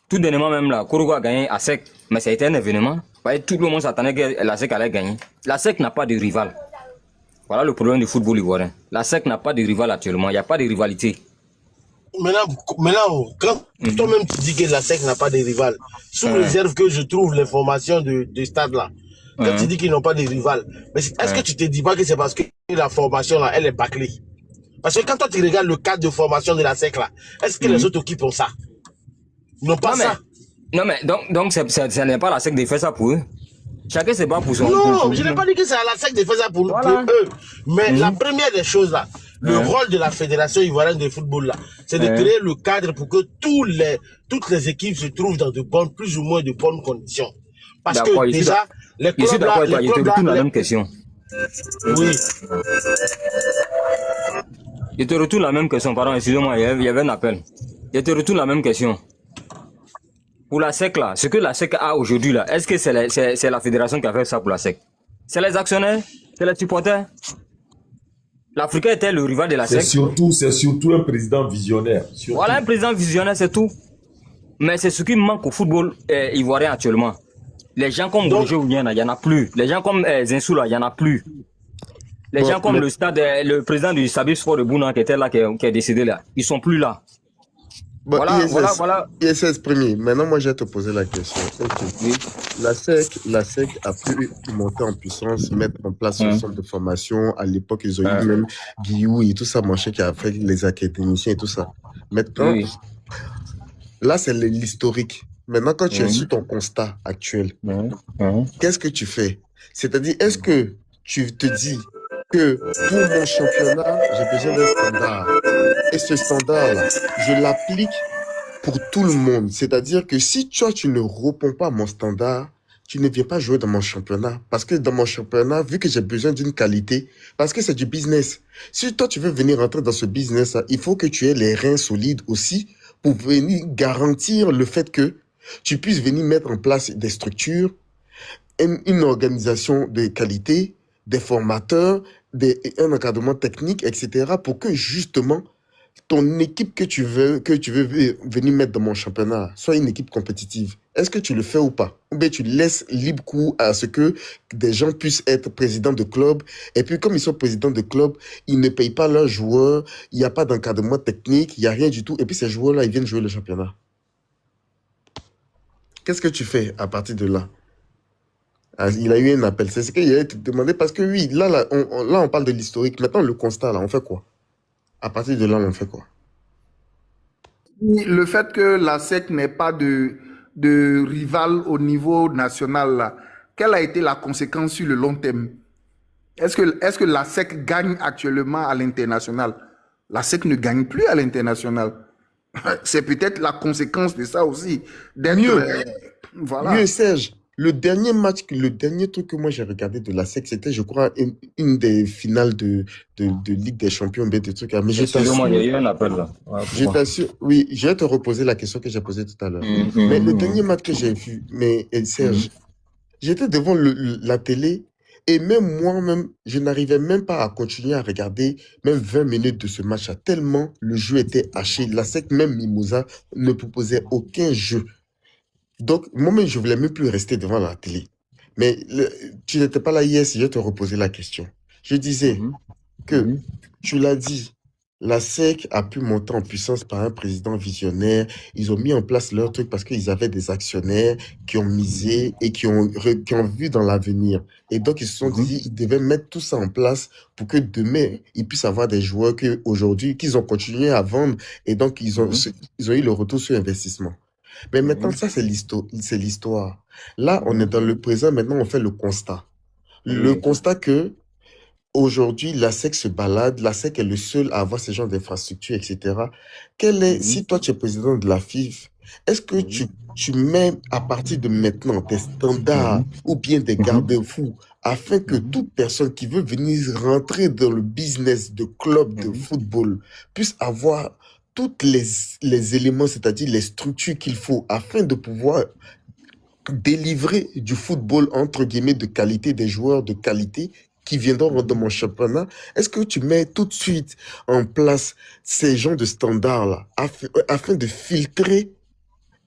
S5: Tout dernièrement même là, Korogo a gagné ASEC, mais ça a été un événement. Tout le monde s'attendait que la SEC allait gagner. La SEC n'a pas de rival. Voilà le problème du football ivoirien. La SEC n'a pas de rival actuellement. Il n'y a pas de rivalité.
S2: Maintenant, quand toi-même tu dis que la SEC n'a pas de rival, sous réserve que je trouve l'information de stade là, quand tu dis qu'ils n'ont pas de rival, mais est-ce que tu te dis pas que c'est parce que la formation là, elle est bâclée? Parce que quand toi tu regardes le cadre de formation de la SEC là, est-ce que les autres équipes ont ça? Ils n'ont pas ça.
S5: Non mais donc ça n'est pas la SEC de faire ça pour eux. Chacun se bat pour son.
S2: Non, je n'ai pas dit que c'est à la SEC de faire ça pour eux. Mais la première des choses là, le rôle de la Fédération ivoirienne de football là, c'est de créer le cadre pour que toutes les équipes se trouvent dans plus ou moins de bonnes conditions. Parce que déjà, les clubs là,
S5: je te retourne la même question.
S2: Oui.
S5: Je te retourne la même question, pardon, excusez-moi, il y avait un appel. Je te retourne la même question. Pour la SEC là, ce que la SEC a aujourd'hui là, est-ce que c'est la fédération qui a fait ça pour la SEC? C'est les actionnaires? C'est les supporters? L'Africain était le rival de la SEC.
S4: C'est surtout un président visionnaire.
S5: Voilà, un président visionnaire, c'est tout. Mais c'est ce qui manque au football ivoirien actuellement. Les gens comme Roger Ouniana, il n'y en a plus. Les gens comme Zinsou là, il n'y en a plus. Les gens comme le président du Sabis Sport de Bouna qui était là, qui est décédé là, ils sont plus là.
S1: Bon,
S5: voilà.
S1: ISS premier. Maintenant, moi, je vais te poser la question. Okay. Oui. La SEC a pu monter en puissance, mettre en place un centre de formation. À l'époque, ils ont eu même Guillou et tout ça, machin, qui a fait les académiciens et tout ça. Maintenant, là, c'est l'historique. Maintenant, quand tu es sur ton constat actuel, qu'est-ce que tu fais? C'est-à-dire, est-ce que tu te dis que pour mon championnat, j'ai besoin d'un standard. Et ce standard-là, je l'applique pour tout le monde. C'est-à-dire que si toi, tu ne réponds pas à mon standard, tu ne viens pas jouer dans mon championnat. Parce que dans mon championnat, vu que j'ai besoin d'une qualité, parce que c'est du business. Si toi, tu veux venir entrer dans ce business-là, il faut que tu aies les reins solides aussi pour venir garantir le fait que tu puisses venir mettre en place des structures, une organisation de qualité, des formateurs, un encadrement technique, etc. pour que justement ton équipe que tu veux venir mettre dans mon championnat soit une équipe compétitive. Est-ce que tu le fais ou pas? Ou bien tu laisses libre cours à ce que des gens puissent être présidents de club, et puis comme ils sont présidents de club, ils ne payent pas leurs joueurs, il n'y a pas d'encadrement technique, il n'y a rien du tout, et puis ces joueurs-là, ils viennent jouer le championnat. Qu'est-ce que tu fais à partir de là? Ah, il a eu un appel. C'est ce qu'il a été demandé parce que oui, là, on parle de l'historique. Maintenant, le constat, là, on fait quoi? À partir de là, on fait quoi?
S3: Le fait que la SEC n'ait pas de rival au niveau national, là, quelle a été la conséquence sur le long terme? Est-ce que la SEC gagne actuellement à l'international? La SEC ne gagne plus à l'international. C'est peut-être la conséquence de ça aussi.
S1: Mieux,
S3: Voilà.
S1: mieux, Serge. Le dernier truc que moi j'ai regardé de la SEC, c'était, je crois, une des finales de Ligue des Champions, bien des trucs. Mais je
S5: Excusez-moi, il y a eu
S1: t'assure,
S5: un appel là. Ouais,
S1: je
S5: pourquoi?
S1: t'assure, oui, je vais te reposer la question que j'ai posée tout à l'heure. Mais le dernier match que j'ai vu, Serge, j'étais devant la télé et même moi-même, je n'arrivais même pas à continuer à regarder même 20 minutes de ce match-là, tellement le jeu était haché. La SEC, même Mimosa, ne proposait aucun jeu. Donc, moi-même, je voulais même plus rester devant la télé. Mais tu n'étais pas là hier si je te reposais la question. Je disais que, tu l'as dit, la SEC a pu monter en puissance par un président visionnaire. Ils ont mis en place leur truc parce qu'ils avaient des actionnaires qui ont misé et qui ont vu dans l'avenir. Et donc, ils se sont dit qu'ils devaient mettre tout ça en place pour que demain, ils puissent avoir des joueurs qu'aujourd'hui, qu'ils ont continué à vendre. Et donc, ils ont eu le retour sur investissement. Mais maintenant, ça, c'est l'histoire. Là, on est dans le présent. Maintenant, on fait le constat. Le constat que aujourd'hui, la SEC se balade. La SEC est le seul à avoir ce genre d'infrastructure, etc. Si toi, tu es président de la FIF, est-ce que tu mets à partir de maintenant des standards ou bien des garde-fous afin que toute personne qui veut venir rentrer dans le business de club de football puisse avoir tous les éléments, c'est-à-dire les structures qu'il faut afin de pouvoir délivrer du football, entre guillemets, de qualité, des joueurs de qualité qui viendront dans mon championnat? Est-ce que tu mets tout de suite en place ces genres de standards-là afin de filtrer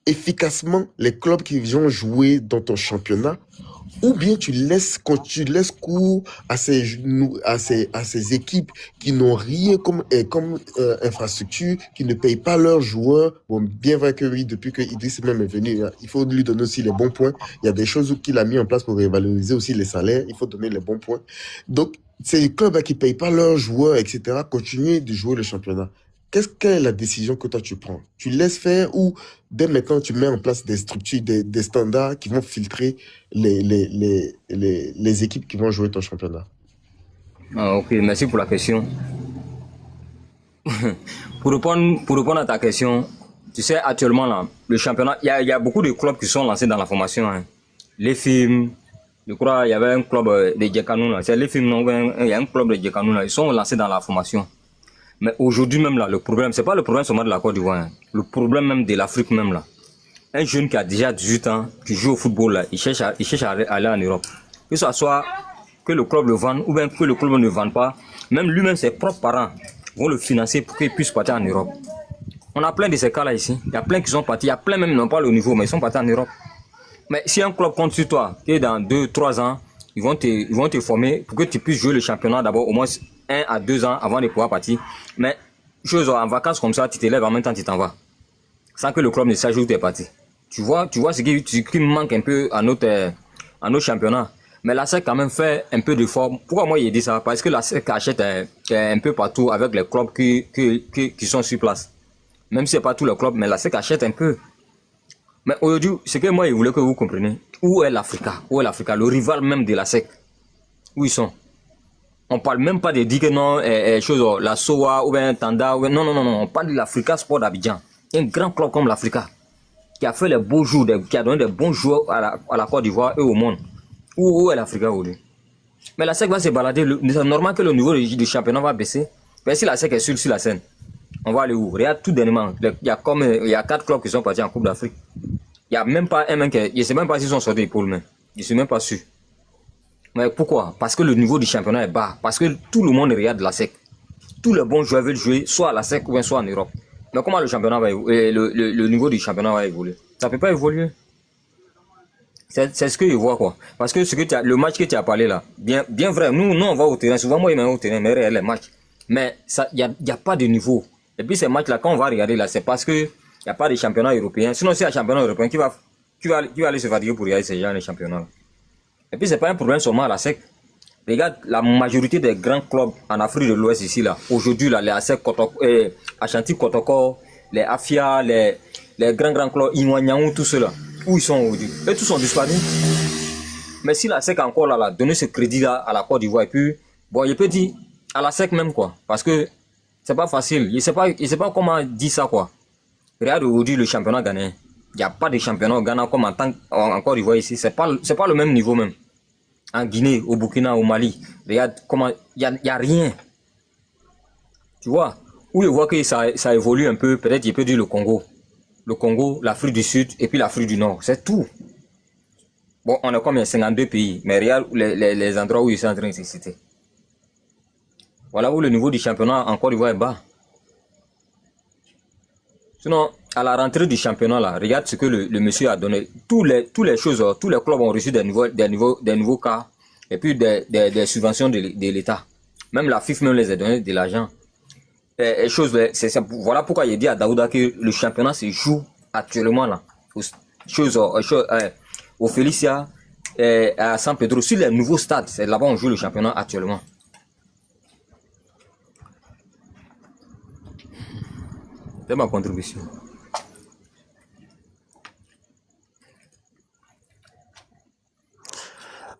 S1: efficacement les clubs qui vont jouer dans ton championnat? Ou bien tu laisses cours à ces équipes qui n'ont rien comme infrastructure, qui ne payent pas leurs joueurs. Bon, bien vrai que oui, depuis que Idriss même est venu, il faut lui donner aussi les bons points. Il y a des choses qu'il a mis en place pour révaloriser aussi les salaires. Il faut donner les bons points. Donc, ces clubs qui ne payent pas leurs joueurs, etc., continuent de jouer le championnat. Quelle est la décision que toi tu prends? Tu laisses faire ou dès maintenant tu mets en place des structures, des standards qui vont filtrer les équipes qui vont jouer ton championnat?
S5: Ah, ok, merci pour la question. Pour répondre à ta question, tu sais, actuellement, là, le championnat, il y a beaucoup de clubs qui sont lancés dans la formation. Hein. Les films, je crois, il y avait un club de Djekanou, là. C'est les films, non, il y a un club de Djekanou, là. Ils sont lancés dans la formation. Mais aujourd'hui même là, le problème, c'est pas le problème seulement de la Côte d'Ivoire, hein. Le problème même de l'Afrique même là. Un jeune qui a déjà 18 ans, qui joue au football là, il cherche à aller en Europe. Que ce soit que le club le vende ou bien que le club ne vende pas, même lui-même ses propres parents vont le financer pour qu'il puisse partir en Europe. On a plein de ces cas là ici. Il y a plein qui sont partis, il y a plein même qui n'ont pas le niveau, mais ils sont partis en Europe. Mais si un club compte sur toi, et dans 2-3 ans, ils vont te former pour que tu puisses jouer le championnat d'abord au moins 1 à 2 ans avant de pouvoir partir. Mais chose en vacances comme ça, tu te lèves en même temps, tu t'en vas. Sans que le club ne sache où tu es parti. Tu vois ce qui manque un peu à notre championnat. Mais la SEC quand même fait un peu d'effort. Pourquoi moi il dit ça? Parce que la SEC achète un peu partout avec les clubs qui sont sur place. Même si ce n'est pas tous les clubs, mais la SEC achète un peu. Mais aujourd'hui, ce que moi, je voulais que vous compreniez, où est l'Africa? Où est l'Africa? Le rival même de la SEC. Où ils sont? On parle même pas de dire que non, la SOA ou bien Tanda. Ou, non, on parle de l'Africa Sport d'Abidjan. Un grand club comme l'Africa, qui a fait les beaux jours, qui a donné des bons joueurs à la Côte d'Ivoire et au monde. Où est l'Africa aujourd'hui? Mais la SEC va se balader. C'est normal que le niveau du championnat va baisser. Mais si la SEC est sur la scène, on va aller où? Regarde tout dernièrement. Il y a 4 clubs qui sont partis en Coupe d'Afrique. Il n'y a même pas un mec, je ne sais même pas s'ils sont sortis épaules, mais je ne suis même pas sûr. Mais pourquoi? Parce que le niveau du championnat est bas. Parce que tout le monde regarde la SEC. tous les bons joueurs veulent jouer soit à la SEC ou bien soit en Europe. Mais comment le championnat va le niveau du championnat va évoluer? Ça ne peut pas évoluer. C'est ce qu'ils voient, quoi. Parce que le match que tu as parlé là, bien vrai, nous on va au terrain, souvent moi il m'a au terrain, mais réel les matchs. Mais il n'y a pas de niveau. Et puis ces matchs-là, quand on va regarder là, c'est parce qu'il n'y a pas de championnat européen. Sinon, c'est un championnat européen qui va aller se fatiguer pour regarder ces gens, les championnats. Et puis, c'est pas un problème seulement à la SEC. Regarde, la majorité des grands clubs en Afrique de l'Ouest ici, là, aujourd'hui, là, les ASEC, Ashanti Kotoko, les Afia, les grands clubs, Inouaniaou, tout cela, où ils sont aujourd'hui? Eux, tous sont disparus. Mais si la SEC encore là, donner ce crédit-là à la Côte d'Ivoire, et puis, bon, il peut dire à la SEC même, quoi, parce que c'est pas facile. Il sait pas comment dire ça, quoi. Regarde aujourd'hui le championnat ghanéen. Il n'y a pas de championnat au Ghana comme en Côte d'Ivoire ici. C'est pas le même niveau même. En Guinée, au Burkina, au Mali. Regarde comment il y a rien. Tu vois? Où je vois que ça évolue un peu. Peut-être il peut dire le Congo. Le Congo, l'Afrique du Sud et puis l'Afrique du Nord. C'est tout. Bon, on a combien? 52 pays. Mais regarde les endroits où ils sont en train de se citer. Voilà où le niveau du championnat en Côte d'Ivoire est bas. Sinon, à la rentrée du championnat, là, regarde ce que le monsieur a donné. Tous les choses, tous les clubs ont reçu des nouveaux cas et puis des subventions de l'État. Même la FIFA même les a donné de l'argent. Voilà pourquoi il dit à Daouda que le championnat se joue actuellement là. Au Félicia, à San Pedro, sur les nouveaux stades. C'est là-bas on joue le championnat actuellement. C'est ma contribution.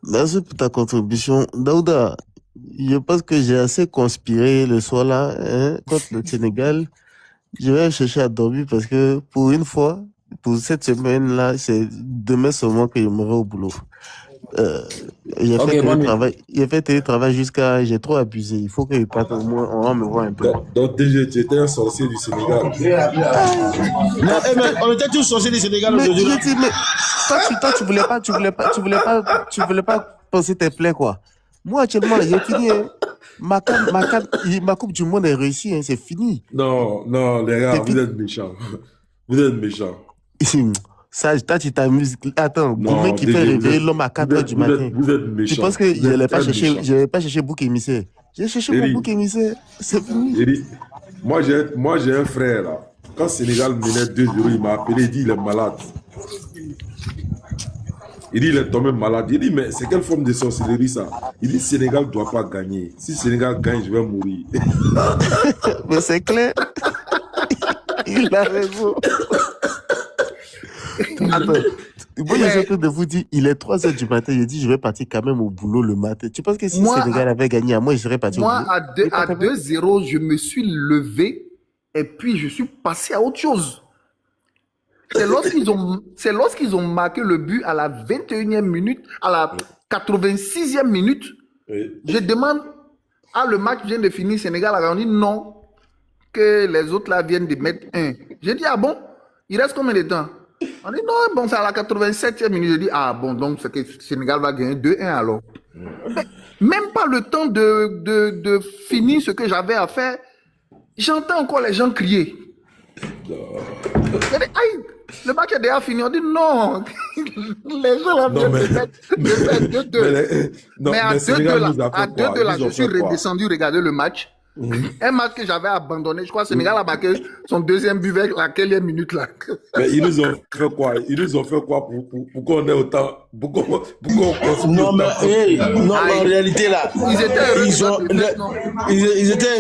S1: Merci pour ta contribution. Daouda, je pense que j'ai assez conspiré le soir là, hein, contre le Sénégal. Je vais chercher à dormir parce que pour une fois, pour cette semaine-là, c'est demain seulement que je me vais au boulot. J'ai fait télétravail jusqu'à... J'ai trop abusé. Il faut que je parte au moins, on va me voir un peu.
S4: Donc déjà, tu étais un sorcier du Sénégal.
S2: Non, mais on était tous sorciers du Sénégal aujourd'hui.
S1: Mais toi, tu voulais pas penser tes plaies, quoi. Moi, actuellement, j'ai fini. Hein. Ma coupe du monde est réussie, hein, c'est fini.
S4: Non, les gars, vous êtes méchants. Vous êtes méchants.
S1: Ça, toi, tu t'amuses. Attends, le mec qui fait réveiller l'homme à 4 h du matin.
S4: Vous êtes méchants.
S1: Tu penses que je n'allais pas chercher bouc émissaire? J'ai cherché mon bouc émissaire. C'est fini.
S4: Eric, moi, j'ai un frère, là. Quand Sénégal menait 2-0, il m'a appelé, il dit il est malade. Il dit il est tombé malade. Il dit mais c'est quelle forme de sorcellerie ça? Il dit Sénégal ne doit pas gagner. Si Sénégal gagne, je vais mourir.
S1: Mais c'est clair. Il a raison. Attends, moi j'ai en train de vous dire, il est 3 h du matin, j'ai dit je vais partir quand même au boulot le matin. Tu penses que si le Sénégal avait gagné, moi je serais parti au boulot?
S3: Moi, à 2-0, je me suis levé et puis je suis passé à autre chose. C'est lorsqu'ils ont marqué le but à la 21e minute, à la 86e minute.
S4: Oui.
S3: Je demande, le match vient de finir, Sénégal a gagné, non, que les autres là viennent de mettre 1. J'ai dit, ah bon, il reste combien de temps? On dit, non, bon, c'est à la 87e minute. Je dis, ah bon, donc c'est que le Sénégal va gagner 2-1 alors. Mais même pas le temps de finir ce que j'avais à faire, j'entends encore les gens crier. Aïe, le match est déjà fini. On dit non. Les gens là viennent de mettre 2-2. Mais à 2-2 là, je suis redescendu regarder le match. Un match que j'avais abandonné. Je crois que Sénégal a marqué son deuxième but avec la quelle minute là.
S4: Mais ils nous ont fait quoi? Ils nous ont fait quoi pour qu'on ait autant... Pour qu'on
S2: non, mais en réalité là, ils étaient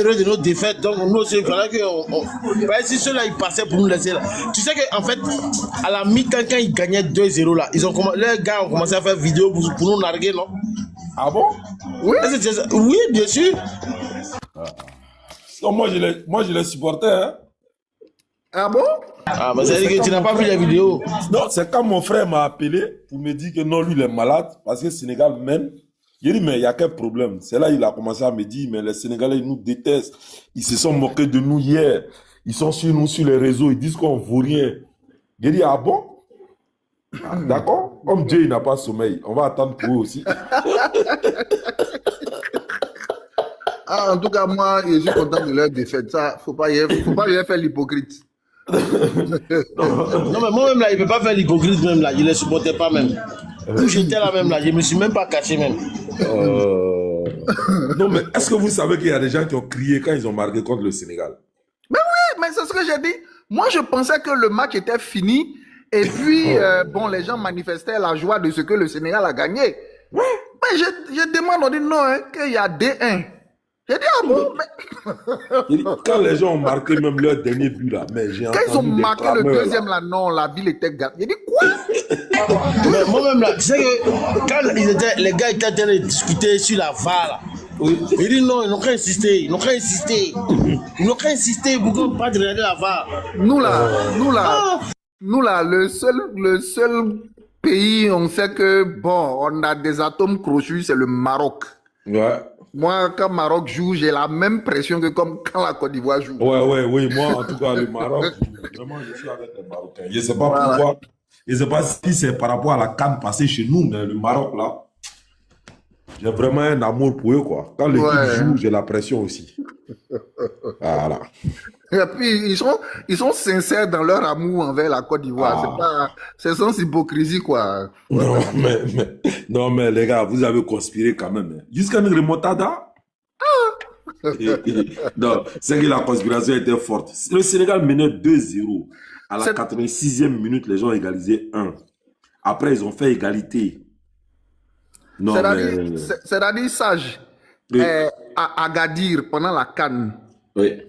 S2: heureux de notre défaite. Donc nous aussi, il fallait que... si ceux-là, ils passaient pour nous laisser là. Tu sais qu'en fait, à la mi-temps, quand ils gagnaient 2-0 là, les gars ont commencé à faire vidéo pour nous narguer, non?
S4: Ah bon?
S2: Oui, oui, bien sûr.
S4: Non, moi je les supportais. Hein.
S3: Ah bon?
S2: Ah, bah ça veut dire que tu n'as pas vu la vidéo.
S4: Non, c'est quand mon frère m'a appelé pour me dire que non, lui il est malade parce que le Sénégal mène. J'ai dit, mais il y a quel problème? C'est là il a commencé à me dire, mais les Sénégalais ils nous détestent. Ils se sont moqués de nous hier. Ils sont sur nous sur les réseaux. Ils disent qu'on ne vaut rien. J'ai dit, ah bon? Ah, d'accord? Comme Dieu il n'a pas sommeil, on va attendre pour eux aussi.
S3: Ah, en tout cas, moi, je suis content de leur défaite. Ça, faut pas y faire l'hypocrite.
S2: Non, mais moi-même, là, il ne peut pas faire l'hypocrite même, là. Je ne les supportais pas même. Où j'étais là même, là, je ne me suis même pas caché même.
S4: Non, mais est-ce que vous savez qu'il y a des gens qui ont crié quand ils ont marqué contre le Sénégal?
S3: Mais c'est ce que j'ai dit. Moi, je pensais que le match était fini. Et puis, bon, les gens manifestaient la joie de ce que le Sénégal a gagné. Mais je demande, on dit non, hein, qu'il y a D1. J'ai dit, ah bon, mais...
S4: Quand les gens ont marqué même leur dernier but là, mais j'ai
S3: Quand ils ont marqué le deuxième là, non, la ville était gâtée. J'ai dit, quoi?
S2: Mais moi-même là, tu sais que quand les gars étaient en train de discuter sur la VAR là, ils disent non, ils n'ont qu'à insister, ils n'ont qu'à insister. Ils n'ont qu'à insister pour qu'on ne pas regarder la VAR.
S3: Nous là, le seul pays, on sait que, bon, on a des atomes crochus, c'est le Maroc.
S4: Ouais.
S3: Moi, quand Maroc joue, j'ai la même pression que comme quand la Côte d'Ivoire joue.
S4: Oui. Moi, en tout cas, le Maroc, vraiment, je suis avec les Marocains. Je ne sais pas pourquoi. Je ne sais pas si c'est par rapport à la CAN passée chez nous, mais le Maroc, là, j'ai vraiment un amour pour eux, quoi. Quand l'équipe joue, j'ai la pression aussi. Voilà.
S3: Et puis, ils sont sincères dans leur amour envers la Côte d'Ivoire. C'est sans hypocrisie, quoi.
S4: Non, mais les gars, vous avez conspiré quand même. Jusqu'à une remontada. Non, c'est que la conspiration était forte. Le Sénégal menait 2-0. À la 86e minute, les gens ont égalisé 1. Après, ils ont fait égalité.
S3: C'est-à-dire, Sage,
S4: oui.
S3: à Agadir, pendant la CAN,
S4: oui.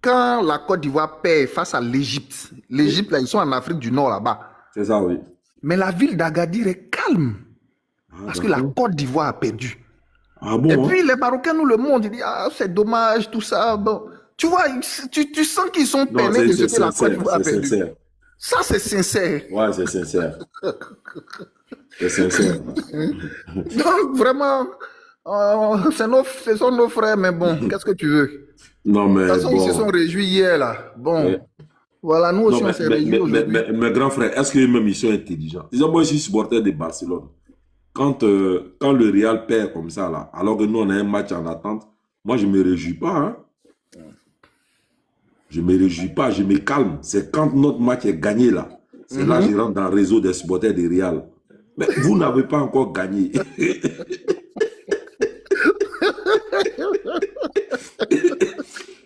S3: Quand la Côte d'Ivoire perd face à l'Égypte, là, ils sont en Afrique du Nord là-bas.
S4: C'est ça, oui.
S3: Mais la ville d'Agadir est calme. Parce que la Côte d'Ivoire a perdu.
S4: Ah bon,
S3: et puis les Marocains nous le montrent, ils disent ah, c'est dommage, tout ça. Bon. Tu vois, tu sens qu'ils sont peinés de ce que la Côte d'Ivoire a perdu. Sincère. Ça, c'est sincère.
S4: Ouais, c'est sincère. C'est sincère.
S3: Donc, vraiment, ce sont nos frères, mais bon, qu'est-ce que tu veux?
S4: Non, mais.
S3: De toute façon, ils se sont réjouis hier, là. Bon, voilà, nous aussi, on s'est réjouis aujourd'hui.
S4: Mes grands frères, est-ce qu'eux-mêmes, ils sont intelligents? Disons, moi, je suis supporter de Barcelone. Quand le Real perd comme ça, là, alors que nous, on a un match en attente, moi, je ne me réjouis pas. Hein. Je ne me réjouis pas, je me calme. C'est quand notre match est gagné, là. C'est là que je rentre dans le réseau des supporters de Real. Mais vous n'avez pas encore gagné.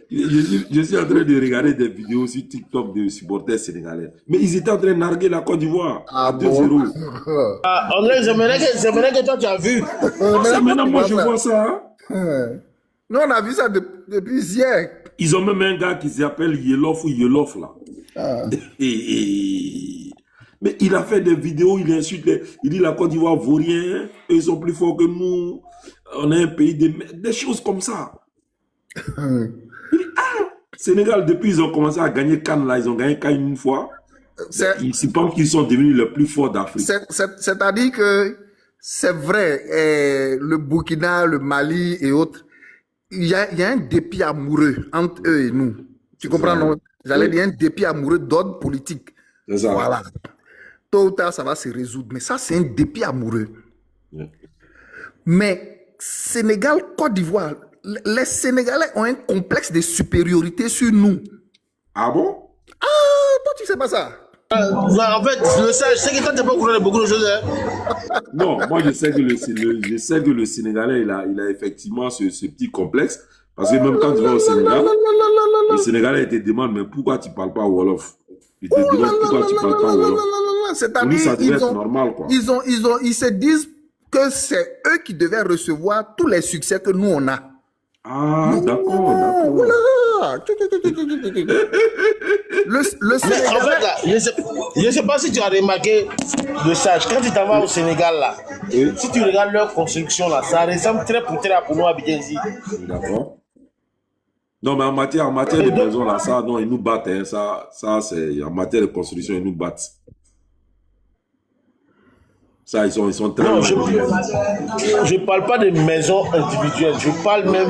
S4: Je suis en train de regarder des vidéos sur TikTok de supporters sénégalais. Mais ils étaient en train de narguer la Côte d'Ivoire à 2-0.
S2: Ah, André, c'est maintenant que toi tu as vu.
S4: C'est maintenant moi je vois ça.
S3: Hein? Nous on a vu ça depuis hier.
S4: Ils ont même un gars qui s'appelle Yelof ou Yelof là. Mais il a fait des vidéos, il insulte, il dit la Côte d'Ivoire vaut rien, eux ils sont plus forts que nous, on est un pays des choses comme ça. Il dit, Sénégal, depuis ils ont commencé à gagner Cannes là, ils ont gagné Cannes une fois, ils pensent qu'ils sont devenus les plus forts d'Afrique.
S3: C'est-à-dire que c'est vrai, le Burkina, le Mali et autres, il y a un dépit amoureux entre eux et nous. Tu comprends, non? J'allais dire un dépit amoureux d'ordre politique.
S4: C'est ça.
S3: Voilà. Tôt ou tard, ça va se résoudre. Mais ça, c'est un dépit amoureux. Mais Sénégal, Côte d'Ivoire, les Sénégalais ont un complexe de supériorité sur nous.
S4: Ah bon?
S3: Ah, toi, tu sais pas ça?
S2: En fait, je sais que toi, tu n'es pas au courant de beaucoup de choses. Hein.
S4: Non, moi, je sais que le Sénégalais, il a effectivement ce petit complexe. Parce que même quand tu vas au Sénégal, le Sénégalais te demande, mais pourquoi tu ne parles pas Wolof? Il te demande pourquoi tu ne parles pas Wolof.
S3: C'est-à-dire,
S4: ça devait être normal, quoi.
S3: Ils se disent que c'est eux qui devaient recevoir tous les succès que nous, on a.
S4: Ah, d'accord.
S3: Voilà. Le Sénégal.
S2: En fait, là, je ne sais pas si tu as remarqué le sage. Quand tu t'en vas au Sénégal, là, si tu regardes leur construction, là, ça ressemble très pour nous à Abidjanzi.
S4: D'accord. Non, mais en matière de maison, là, ça, non, ils nous battent. Hein, ça c'est en matière de construction, ils nous battent. Ça, ils sont très...
S2: Non, je ne parle pas de maisons individuelles. Je parle même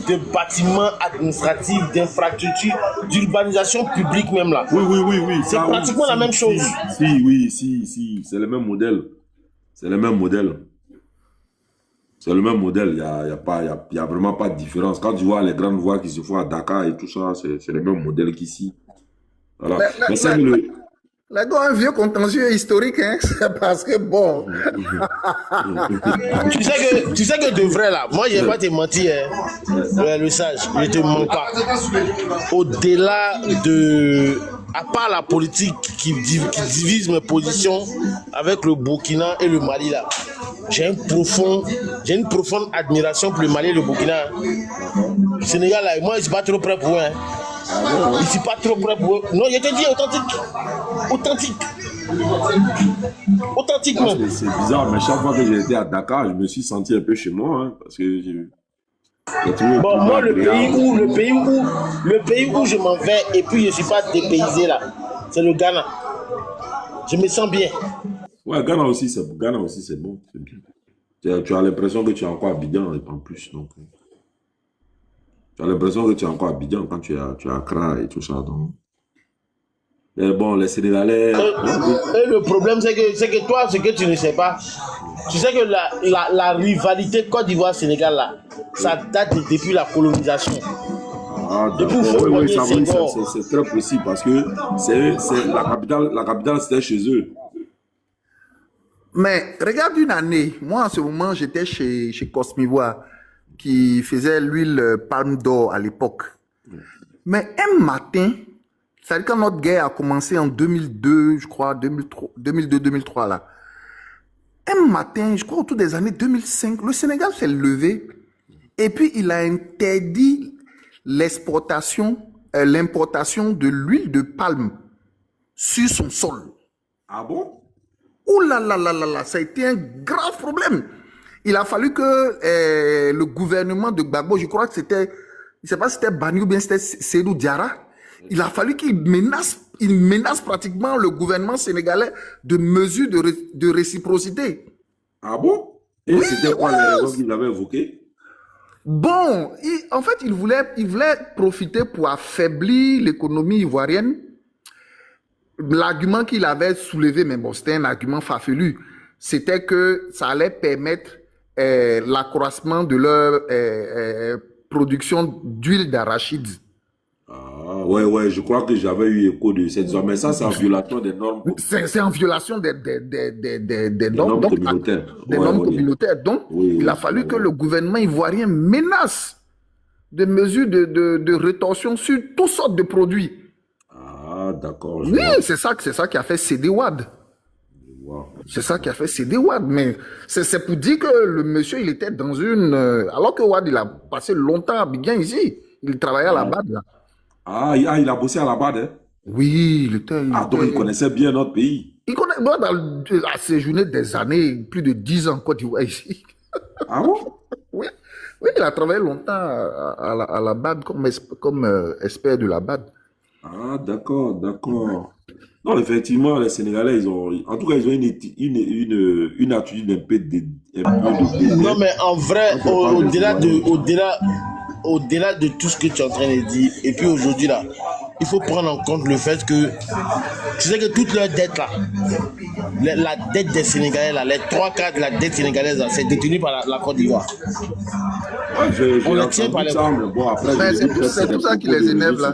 S2: de bâtiments administratifs, d'infrastructures, d'urbanisation publique même là.
S4: Oui.
S2: C'est pratiquement la même chose.
S4: Si. C'est le même modèle. C'est le même modèle. C'est le même modèle, il y a vraiment pas de différence. Quand tu vois les grandes voies qui se font à Dakar et tout ça, c'est le même modèle qu'ici. Voilà. Mais c'est le...
S3: Là, il y a un vieux contentieux historique, hein, parce que bon.
S2: Tu sais que de vrai là, moi je vais pas te mentir, hein, le sage, je te mens pas. Au-delà de, à part la politique qui divise mes positions avec le Burkina et le Mali là, j'ai une profonde admiration pour le Mali et le Burkina. Le Sénégal là, moi je suis pas trop prêt pour eux. Hein. Je suis pas trop prêt pour eux. Non, je te dis authentique. Authentiquement.
S4: C'est bizarre, mais chaque fois que j'ai été à Dakar, je me suis senti un peu chez moi, hein, parce que
S2: bon, moi, le pays où je m'en vais et puis je suis pas dépaysé là, c'est le Ghana. Je me sens bien.
S4: Ouais, Ghana aussi, c'est bon, c'est bien. Tu as l'impression que tu es encore à Abidjan en plus, donc. Tu as l'impression que tu es encore à Abidjan quand tu es à Accra et tout ça, donc. Mais bon, les Sénégalais...
S2: Et le problème, c'est que toi, ce que tu ne sais pas, tu sais que la rivalité Côte d'Ivoire-Sénégal, là, ça date depuis la colonisation.
S4: Ah, oui, c'est très possible parce que c'est la capitale, c'était chez eux.
S3: Mais regarde une année, moi en ce moment, j'étais chez Cosmivoire, qui faisait l'huile palme d'or à l'époque. Mais un matin... C'est-à-dire quand notre guerre a commencé en 2002, je crois, 2002-2003 là. Un matin, je crois autour des années 2005, le Sénégal s'est levé et puis il a interdit l'importation de l'huile de palme sur son sol.
S4: Ah bon?
S3: Ouh là là là là là, ça a été un grave problème. Il a fallu que le gouvernement de Gbagbo, je crois que c'était, je ne sais pas si c'était Bani ou bien c'était Seydou Diarra, il a fallu qu'il menace pratiquement le gouvernement sénégalais de mesures de réciprocité.
S4: Ah bon? Et oui, c'était quoi les raisons qu'il avait évoquées?
S3: Bon, en fait, il voulait profiter pour affaiblir l'économie ivoirienne. L'argument qu'il avait soulevé, mais bon, c'était un argument farfelu, c'était que ça allait permettre l'accroissement de leur production d'huile d'arachide.
S4: Ah, ouais, je crois que j'avais eu écho de cette zone, mais ça, c'est en violation des normes.
S3: C'est en violation des normes
S4: communautaires.
S3: Des normes communautaires. Donc, il a fallu que le gouvernement ivoirien menace des mesures de rétorsion sur toutes sortes de produits.
S4: Ah, d'accord.
S3: Oui, c'est ça qui a fait céder Wad.
S4: Wow.
S3: C'est ça qui a fait céder Wad. Mais c'est pour dire que le monsieur, il était dans une... alors que Wad, il a passé longtemps à Abidjan ici. Il travaillait à la BAD, là.
S4: Ah, il a bossé à la BAD, hein?
S3: Oui, il était...
S4: donc il connaissait bien notre pays.
S3: Il connaît... à séjourné des années, plus de 10 ans en Côte d'Ivoire ici.
S4: Ah bon?
S3: Oui, il a travaillé longtemps à la BAD comme expert de la BAD.
S4: Ah, d'accord. Non, effectivement, les Sénégalais, ils ont une attitude un peu de...
S2: Non, mais en vrai, au-delà de tout ce que tu es en train de dire, et puis aujourd'hui là, il faut prendre en compte le fait que tu sais que toute leur dette là, la dette des Sénégalais là, les 3/4 de la dette sénégalaise là, c'est détenu par la Côte d'Ivoire. On le tient par les bras.
S4: Bon, après,
S3: c'est tout ça qui les énerve là.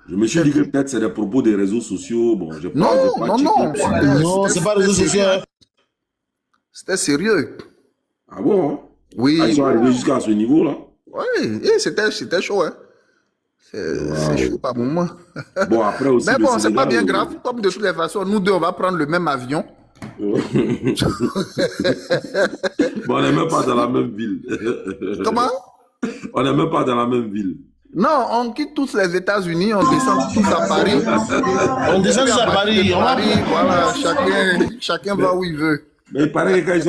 S4: Je me suis dit que peut-être c'est des propos des réseaux sociaux. Bon,
S3: non,
S2: c'est pas les réseaux sociaux. Hein.
S3: C'était sérieux.
S4: Ah bon? Hein?
S3: Oui.
S4: Ils sont arrivés jusqu'à ce niveau-là.
S3: Oui, c'était chaud. Hein. C'est chaud par moment.
S4: Bon, après aussi.
S3: Mais bon, c'est pas bien grave. Comme de toutes les façons, nous deux, on va prendre le même avion.
S4: Bon, on n'est même pas dans la même ville.
S3: Comment?
S4: On n'est même pas dans la même ville.
S3: Non, on quitte tous les États-Unis, on descend tous à Paris.
S2: On descend tous à Paris.
S3: Voilà, chacun va où il veut.
S4: Mais il paraît que quand ils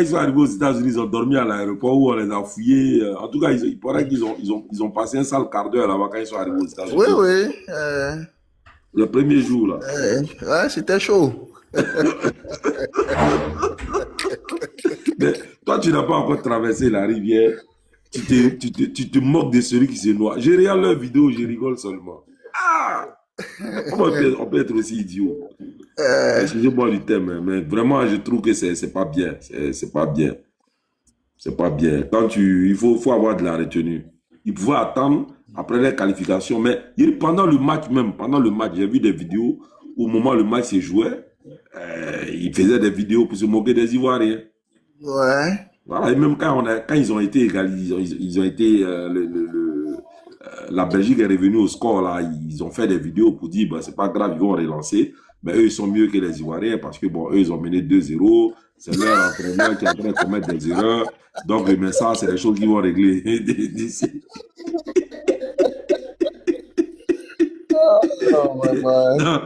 S4: sont arrivés aux États-Unis, ils ont dormi à l'aéroport où on les a fouillés. En tout cas, il paraît qu'ils ont passé un sale quart d'heure là-bas quand ils sont arrivés aux États-Unis.
S3: Oui.
S4: Le premier jour là.
S3: Ouais, c'était chaud.
S4: Mais toi, tu n'as pas encore traversé la rivière. Tu te moques de celui qui se noie. Je regarde leurs vidéos, je rigole seulement. Ah! Comment on peut être aussi idiot? Excusez-moi du thème, hein, mais vraiment, je trouve que c'est pas bien. C'est pas bien. C'est pas bien. Il faut avoir de la retenue. Il pouvait attendre après les qualifications, mais pendant le match même, j'ai vu des vidéos où au moment où le match se jouait, il faisait des vidéos pour se moquer des Ivoiriens.
S3: Ouais.
S4: Voilà, et même quand ils ont été égalisés, ils ont été, la Belgique est revenue au score, là, ils ont fait des vidéos pour dire, bah, c'est pas grave, ils vont relancer, mais eux, ils sont mieux que les Ivoiriens parce que, bon, eux, ils ont mené 2-0, c'est leur entraîneur qui est en train de commettre des erreurs, donc, mais ça, c'est des choses qu'ils vont régler d'ici.
S3: Oh,
S4: Non,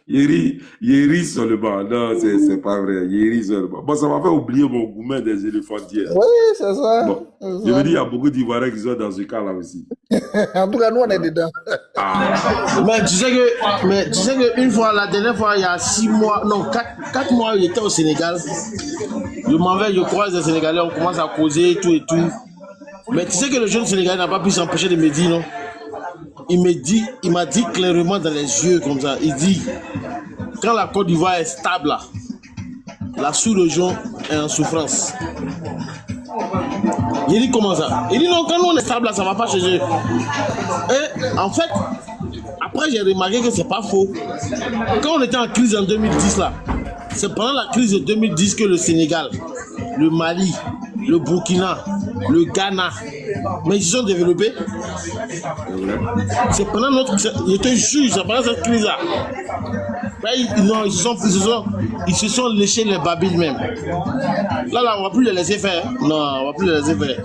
S4: il rit seulement. Non, c'est pas vrai. Il rit seulement. Bon, ça m'a fait oublier mon gourmet des éléphants d'hier.
S3: Oui, c'est ça.
S4: Bon, je me dis, il y a beaucoup d'Ivoiriens qui sont dans ce cas-là aussi.
S3: En tout cas, nous, on est dedans.
S2: Mais tu sais que une fois, la dernière fois, il y a 6 mois, non, 4 mois, il était au Sénégal. Je m'en vais, je croise les Sénégalais, on commence à causer tout et tout. Mais tu sais que le jeune Sénégalais n'a pas pu s'empêcher de me dire, non? Il m'a dit clairement dans les yeux comme ça, il dit, quand la Côte d'Ivoire est stable là, la sous-région est en souffrance. Il dit comment ça? Il dit non, quand nous on est stable là, ça ne va pas chez eux. Et en fait, après j'ai remarqué que c'est pas faux. Quand on était en crise en 2010 là, c'est pendant la crise de 2010 que le Sénégal, le Mali, le Burkina, le Ghana, mais ils se sont développés. C'est pendant notre... Je te jure, c'est pendant cette crise-là. Ils se sont léchés les babilles même. Là, on va plus les laisser faire. Non, on va plus les laisser faire.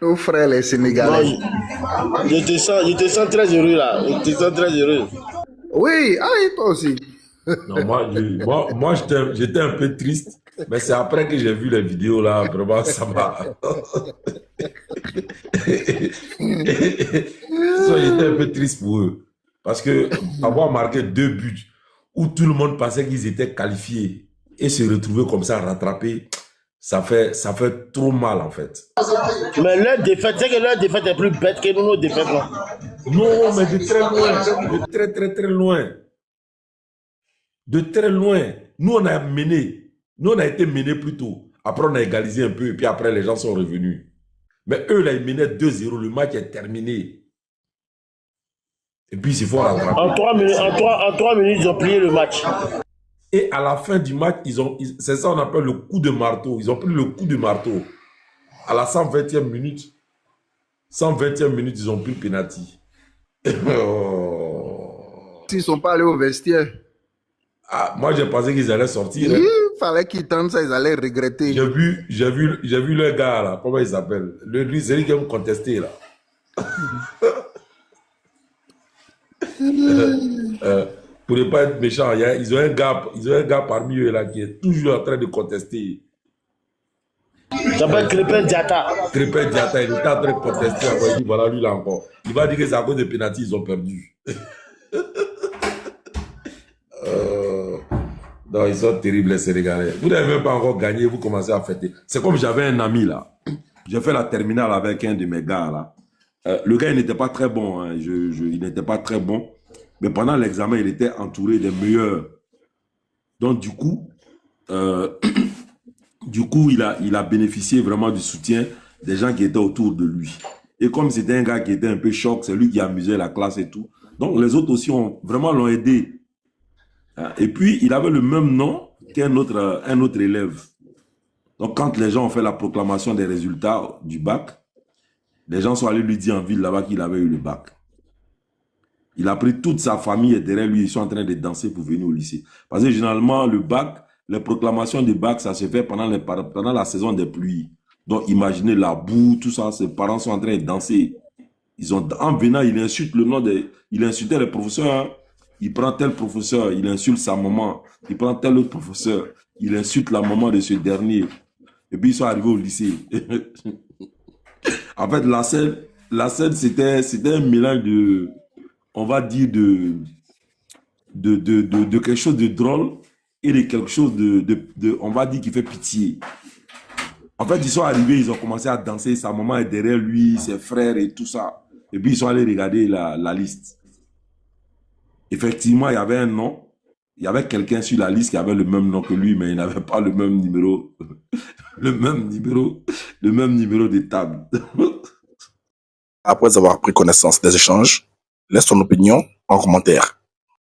S3: Nos frères les Sénégalais.
S2: Non, je te sens très heureux là. Je te sens très heureux.
S3: Oui, ah, et toi aussi.
S4: Non, moi j'étais un peu triste, mais c'est après que j'ai vu les vidéos là, vraiment, ça m'a. J'étais un peu triste pour eux. Parce que avoir marqué 2 buts où tout le monde pensait qu'ils étaient qualifiés et se retrouver comme ça rattrapés, ça fait trop mal en fait.
S2: Mais leur défaite, c'est que leur défaite est plus bête que nos défaites là.
S4: Non, mais de très loin, de très très très loin. De très loin. Nous, on a mené. Nous, on a été menés plus tôt. Après, on a égalisé un peu et puis après, les gens sont revenus. Mais eux, là, ils menaient 2-0. Le match est terminé. Et puis, il faut rattraper.
S2: En 3 minutes, ils ont plié le match.
S4: Et à la fin du match, c'est ça qu'on appelle le coup de marteau. Ils ont pris le coup de marteau. À la 120e minute, ils ont pris le penalty.
S3: Oh. S'ils ne sont pas allés au vestiaire.
S4: Ah, moi, j'ai pensé qu'ils allaient sortir.
S3: Il fallait qu'ils tentent ça, ils allaient regretter.
S4: J'ai vu le gars là, comment il s'appelle? C'est lui qui aime contester là. Pour ne pas être méchant, ils ont un gars parmi eux là qui est toujours en train de contester.
S2: Il s'appelle Crépin Diata.
S4: Crépin Diata, il était en train de contester. Il dit voilà, lui là encore. Il va dire que c'est à cause des pénaltys ils ont perdu. Non, ils sont terribles les Sénégalais. Vous n'avez même pas encore gagné, vous commencez à fêter. C'est comme j'avais un ami là. J'ai fait la terminale avec un de mes gars là. Le gars, il n'était pas très bon. Hein. Il n'était pas très bon. Mais pendant l'examen, il était entouré des meilleurs. Donc, du coup, il a bénéficié vraiment du soutien des gens qui étaient autour de lui. Et comme c'était un gars qui était un peu choc, c'est lui qui amusait la classe et tout. Donc, les autres aussi l'ont aidé. Et puis, il avait le même nom qu'un autre élève. Donc, quand les gens ont fait la proclamation des résultats du bac, les gens sont allés lui dire en ville là-bas qu'il avait eu le bac. Il a pris toute sa famille et derrière lui, ils sont en train de danser pour venir au lycée. Parce que généralement, le bac, les proclamations du bac, ça se fait pendant la saison des pluies. Donc, imaginez la boue, tout ça, ses parents sont en train de danser. En venant, il insulte il insultait les professeurs. Hein. Il prend tel professeur, il insulte sa maman. Il prend tel autre professeur, il insulte la maman de ce dernier. Et puis, ils sont arrivés au lycée. En fait, la scène, c'était un mélange de, on va dire, de quelque chose de drôle et de quelque chose on va dire, qui fait pitié. En fait, ils sont arrivés, ils ont commencé à danser. Sa maman est derrière lui, ses frères et tout ça. Et puis, ils sont allés regarder la liste. Effectivement, il y avait un nom. Il y avait quelqu'un sur la liste qui avait le même nom que lui, mais il n'avait pas le même numéro. le même numéro de table.
S6: Après avoir pris connaissance des échanges, laisse ton opinion en commentaire.